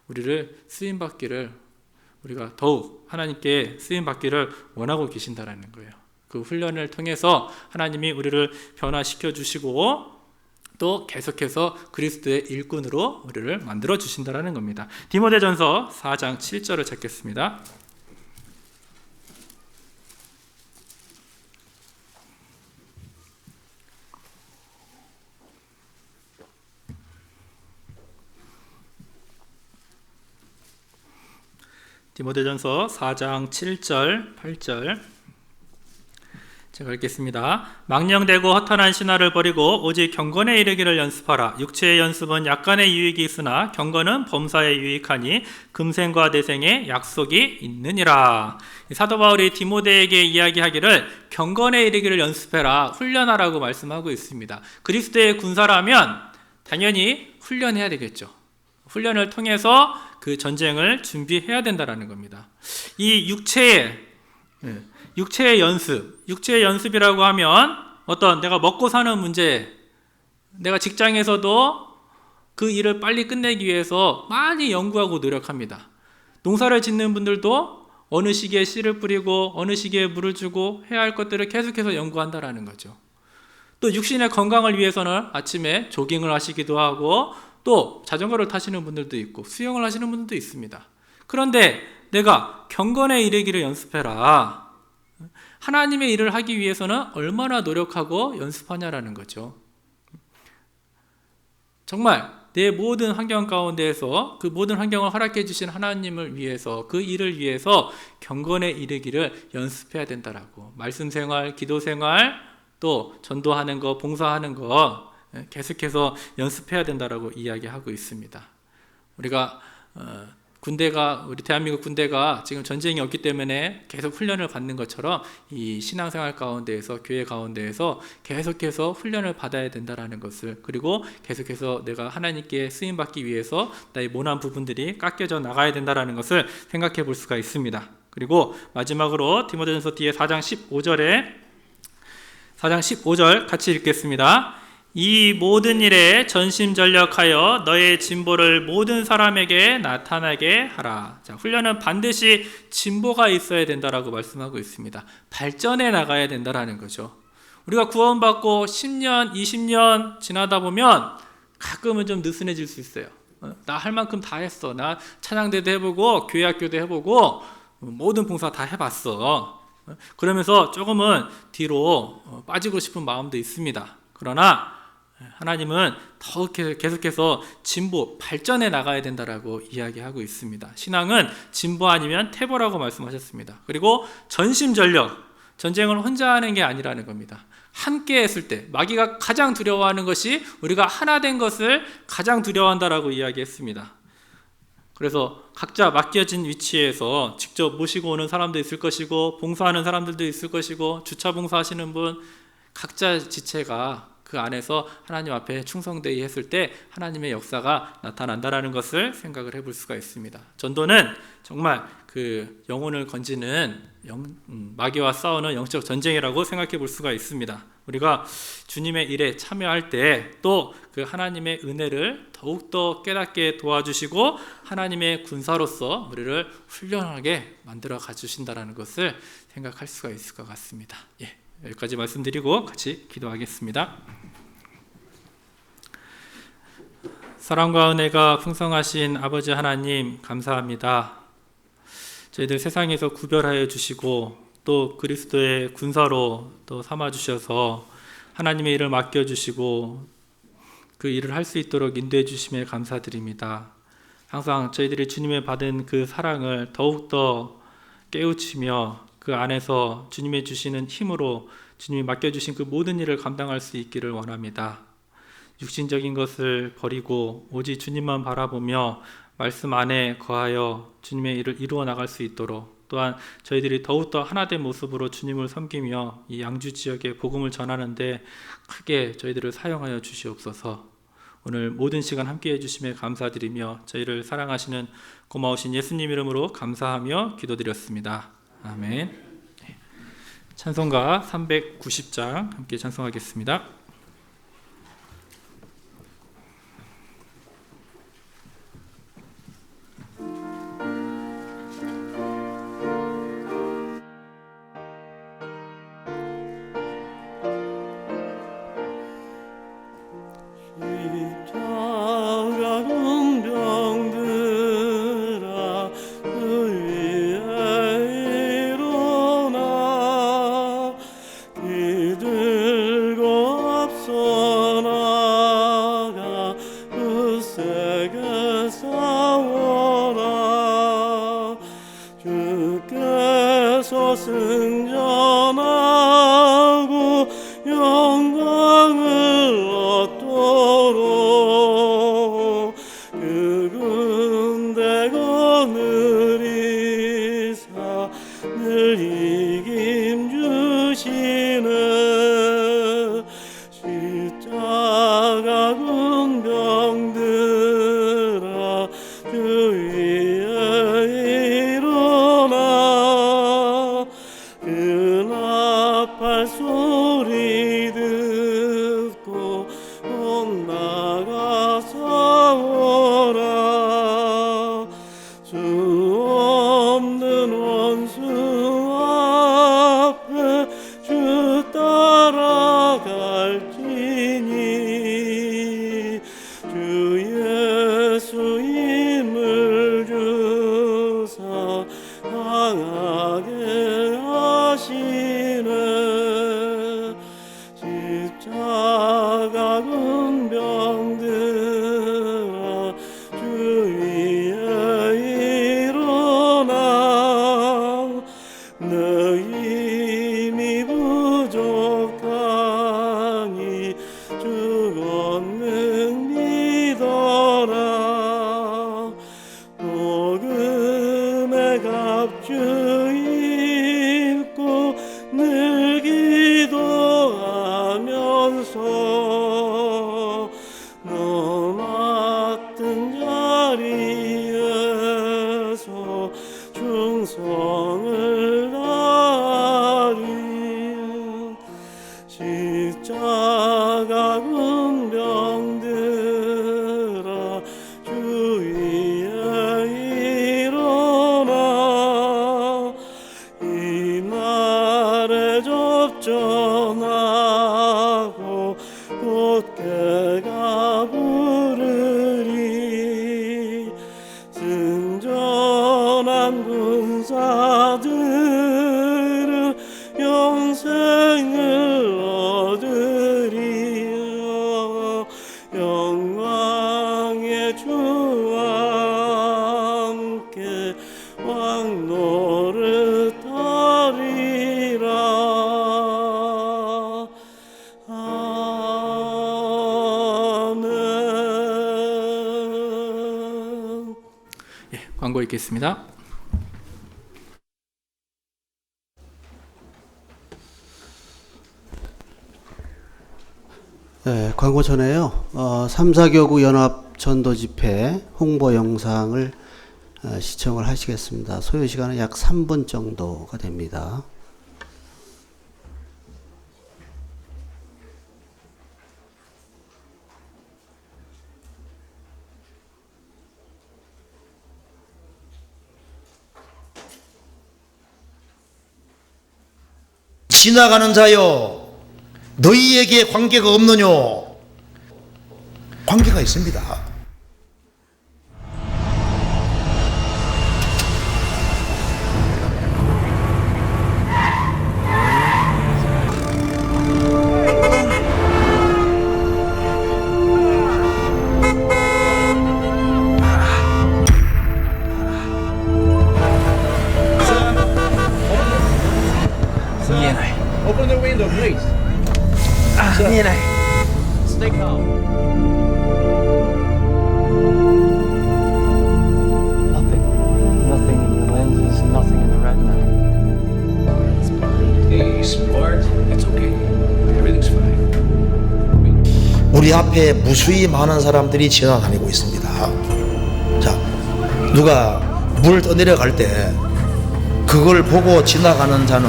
우리를 쓰임받기를, 우리가 더욱 하나님께 쓰임받기를 원하고 계신다라는 거예요. 그 훈련을 통해서 하나님이 우리를 변화시켜 주시고 또 계속해서 그리스도의 일꾼으로 우리를 만들어 주신다라는 겁니다. 디모데전서 4장 7절을 찾겠습니다. 디모데전서 4장 7절, 8절 제가 읽겠습니다. 망령되고 허탄한 신화를 버리고 오직 경건에 이르기를 연습하라. 육체의 연습은 약간의 유익이 있으나 경건은 범사에 유익하니 금생과 대생의 약속이 있느니라. 사도 바울이 디모데에게 이야기하기를 경건에 이르기를 연습해라, 훈련하라고 말씀하고 있습니다. 그리스도의 군사라면 당연히 훈련해야 되겠죠. 훈련을 통해서 그 전쟁을 준비해야 된다는 겁니다. 이 육체의 육체의 연습, 육체의 연습이라고 하면 어떤 내가 먹고 사는 문제, 내가 직장에서도 그 일을 빨리 끝내기 위해서 많이 연구하고 노력합니다. 농사를 짓는 분들도 어느 시기에 씨를 뿌리고 어느 시기에 물을 주고 해야 할 것들을 계속해서 연구한다라는 거죠. 또 육신의 건강을 위해서는 아침에 조깅을 하시기도 하고 또 자전거를 타시는 분들도 있고 수영을 하시는 분들도 있습니다. 그런데 내가 경건에 이르기를 연습해라. 하나님의 일을 하기 위해서는 얼마나 노력하고 연습하냐라는 거죠. 정말 내 모든 환경 가운데에서 그 모든 환경을 허락해 주신 하나님을 위해서 그 일을 위해서 경건에 이르기를 연습해야 된다라고. 말씀 생활, 기도 생활, 또 전도하는 거, 봉사하는 거 계속해서 연습해야 된다라고 이야기하고 있습니다. 우리가 우리 대한민국 군대가 지금 전쟁이 없기 때문에 계속 훈련을 받는 것처럼 이 신앙생활 가운데에서 교회 가운데에서 계속해서 훈련을 받아야 된다라는 것을, 그리고 계속해서 내가 하나님께 쓰임 받기 위해서 나의 모난 부분들이 깎여져 나가야 된다라는 것을 생각해 볼 수가 있습니다. 그리고 마지막으로 디모데전서 뒤에 4장 15절 같이 읽겠습니다. 이 모든 일에 전심전력하여 너의 진보를 모든 사람에게 나타나게 하라. 자, 훈련은 반드시 진보가 있어야 된다라고 말씀하고 있습니다. 발전해 나가야 된다라는 거죠. 우리가 구원받고 10년, 20년 지나다 보면 가끔은 좀 느슨해질 수 있어요. 나 할 만큼 다 했어. 나 찬양대도 해보고 교회 학교도 해보고 모든 봉사 다 해봤어. 그러면서 조금은 뒤로 빠지고 싶은 마음도 있습니다. 그러나 하나님은 더 계속해서 진보, 발전해 나가야 된다라고 이야기하고 있습니다. 신앙은 진보 아니면 퇴보라고 말씀하셨습니다. 그리고 전심전력, 전쟁을 혼자 하는 게 아니라는 겁니다. 함께 했을 때, 마귀가 가장 두려워하는 것이 우리가 하나 된 것을 가장 두려워한다라고 이야기했습니다. 그래서 각자 맡겨진 위치에서 직접 모시고 오는 사람도 있을 것이고 봉사하는 사람들도 있을 것이고 주차 봉사하시는 분, 각자 지체가 그 안에서 하나님 앞에 충성되이 했을 때 하나님의 역사가 나타난다라는 것을 생각을 해볼 수가 있습니다. 전도는 정말 그 영혼을 건지는 마귀와 싸우는 영적 전쟁이라고 생각해 볼 수가 있습니다. 우리가 주님의 일에 참여할 때 또 그 하나님의 은혜를 더욱더 깨닫게 도와주시고 하나님의 군사로서 우리를 훈련하게 만들어 가주신다는 것을 생각할 수가 있을 것 같습니다. 여기까지 말씀드리고 같이 기도하겠습니다. 사랑과 은혜가 풍성하신 아버지 하나님 감사합니다. 저희들 세상에서 구별하여 주시고 또 그리스도의 군사로 또 삼아 주셔서 하나님의 일을 맡겨 주시고 그 일을 할 수 있도록 인도해 주심에 감사드립니다. 항상 저희들이 주님의 받은 그 사랑을 더욱더 깨우치며 그 안에서 주님이 주시는 힘으로 주님이 맡겨주신 그 모든 일을 감당할 수 있기를 원합니다. 육신적인 것을 버리고 오직 주님만 바라보며 말씀 안에 거하여 주님의 일을 이루어 나갈 수 있도록, 또한 저희들이 더욱더 하나된 모습으로 주님을 섬기며 이 양주 지역에 복음을 전하는데 크게 저희들을 사용하여 주시옵소서. 오늘 모든 시간 함께해 주심에 감사드리며 저희를 사랑하시는 고마우신 예수님 이름으로 감사하며 기도드렸습니다. 아멘. 찬송가 390장 함께 찬송하겠습니다. 승전하고 영광을 얻도록 그 군대 거느리사 늘 이김 주시는 십자가 십자가 군병들아 주위에 일어나 너희 힘이 부족하니 주 권능 믿어라 복음의 갑주 입고 늘 기도하면서 너 맡은 자리에서 충성을 다하리 십자가 군병들아 주위에 일어나 이 날에 접전하고 곧개가 부르리 승전한 군사들은 영생을 얻으리요 영광의 주와 함께 왕노릇하리라 아멘. 광고 있겠습니다. 네, 광고 전에요. 3, 4교구 연합 전도 집회 홍보 영상을 시청을 하시겠습니다. 소요 시간은 약 3분 정도가 됩니다. 지나가는 자여 너희에게 관계가 없느뇨? 관계가 있습니다. Open the window, please. Stay calm. Nothing in your lenses, nothing in the retina. Hey, smart. It's okay. Everything's fine. 우리 앞에 무수히 많은 사람들이 지나다니고 있습니다. 자, 누가 물 떠내려갈 때 그걸 보고 지나가는 자는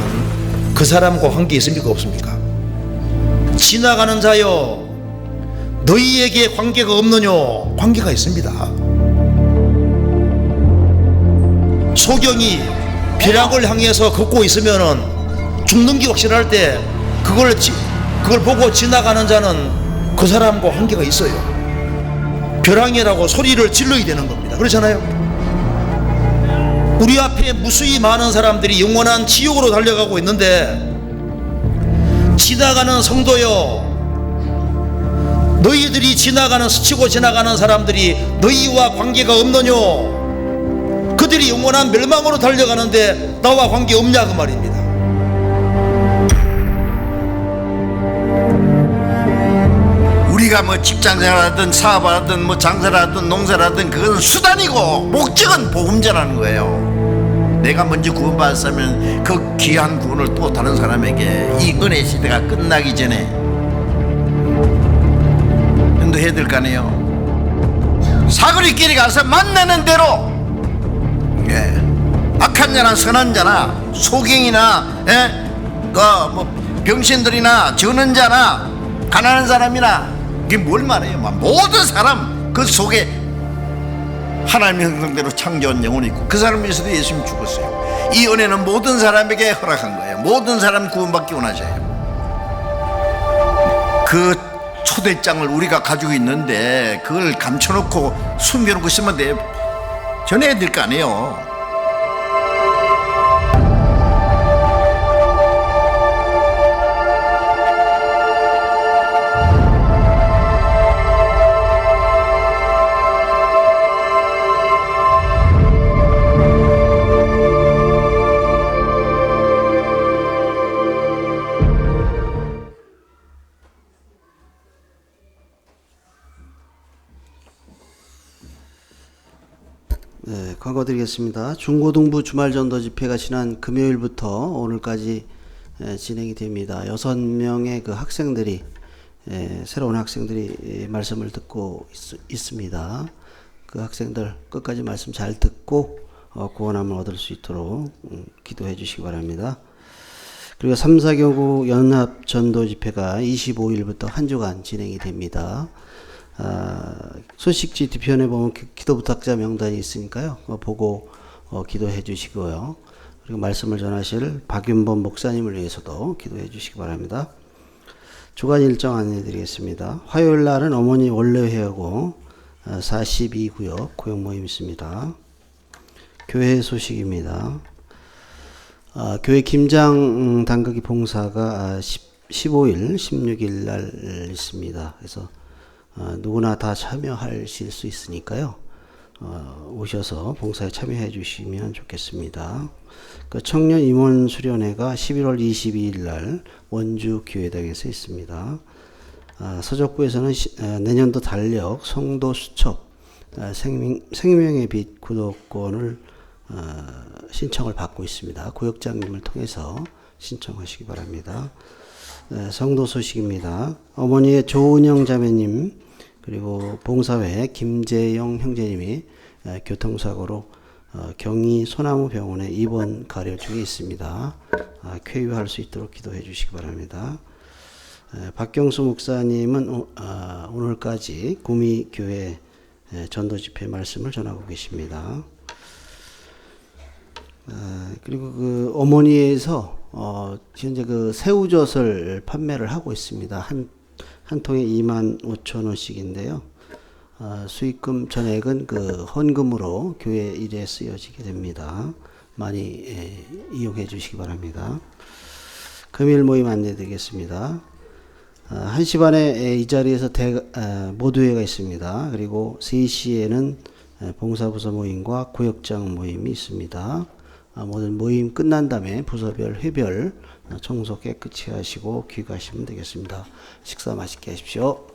그 사람과 관계 있습니까 없습니까? 지나가는 자여 너희에게 관계가 없느뇨? 관계가 있습니다. 소경이 벼락을 향해서 걷고 있으면은 죽는 게 확실할 때 그걸 보고 지나가는 자는 그 사람과 관계가 있어요. 벼랑이라고 소리를 질러야 되는 겁니다. 그렇잖아요. 우리 앞에 무수히 많은 사람들이 영원한 지옥으로 달려가고 있는데 지나가는 성도여 너희들이 스치고 지나가는 사람들이 너희와 관계가 없느뇨? 그들이 영원한 멸망으로 달려가는데 나와 관계 없냐 그 말입니다. 우리가 뭐 직장생활하든 사업하든 뭐 장사하든 농사하든 그건 수단이고 목적은 복음 전하는 거예요. 내가 먼저 구원받았으면 그 귀한 구원을 또 다른 사람에게 이 은혜 시대가 끝나기 전에 인도해야 될 거 아니에요. 사거리끼리 가서 만나는 대로 악한 자나 선한 자나 소경이나 뭐 병신들이나 저는 자나 가난한 사람이나 이게 뭘 말해요? 모든 사람 그 속에 하나님의 형상대로 창조한 영혼이 있고 그 사람 위해서도 예수님이 죽었어요. 이 은혜는 모든 사람에게 허락한 거예요. 모든 사람 구원받기 원하셔요. 그 초대장을 우리가 가지고 있는데 그걸 감춰놓고 숨겨놓고 있으면 전해야 될 거 아니에요. 네, 광고 드리겠습니다. 중고등부 주말 전도 집회가 지난 금요일부터 오늘까지 진행이 됩니다. 6명의 그 학생들이 새로운 학생들이 말씀을 듣고 있습니다. 그 학생들 끝까지 말씀 잘 듣고 구원함을 얻을 수 있도록 기도해 주시기 바랍니다. 그리고 3, 4교구 연합 전도 집회가 25일부터 한 주간 진행이 됩니다. 소식지 뒤편에 보면 기도 부탁자 명단이 있으니까요. 보고 기도해 주시고요. 그리고 말씀을 전하실 박윤범 목사님을 위해서도 기도해 주시기 바랍니다. 주간 일정 안내해 드리겠습니다. 화요일 날은 어머니 원래회하고 42구역 고용 모임 있습니다. 교회 소식입니다. 교회 김장 단극이 봉사가 15일, 16일 날 있습니다. 그래서 누구나 다 참여하실 수 있으니까요. 오셔서 봉사에 참여해 주시면 좋겠습니다. 그 청년 임원 수련회가 11월 22일 날 원주 교회당에서 있습니다. 서적부에서는 내년도 달력 성도 수첩 생명의 빛 구독권을 신청을 받고 있습니다. 구역장님을 통해서 신청하시기 바랍니다. 성도 소식입니다. 어머니의 조은영 자매님 그리고 봉사회 김재영 형제님이 교통사고로 경희 소나무 병원에 입원 가려 중에 있습니다. 쾌유할 수 있도록 기도해 주시기 바랍니다. 박경수 목사님은 오늘까지 구미교회 전도집회 말씀을 전하고 계십니다. 그리고 그 어머니에서 현재 그 새우젓을 판매를 하고 있습니다. 한 통에 25,000원씩인데요. 수익금 전액은 그 헌금으로 교회 일에 쓰여지게 됩니다. 많이 이용해 주시기 바랍니다. 금일 모임 안내 드리겠습니다. 1시 반에 이 자리에서 모두회가 있습니다. 그리고 3시에는 봉사부서 모임과 구역장 모임이 있습니다. 모든 모임 끝난 다음에 부서별 회별 청소 깨끗이 하시고 귀가하시면 되겠습니다. 식사 맛있게 하십시오.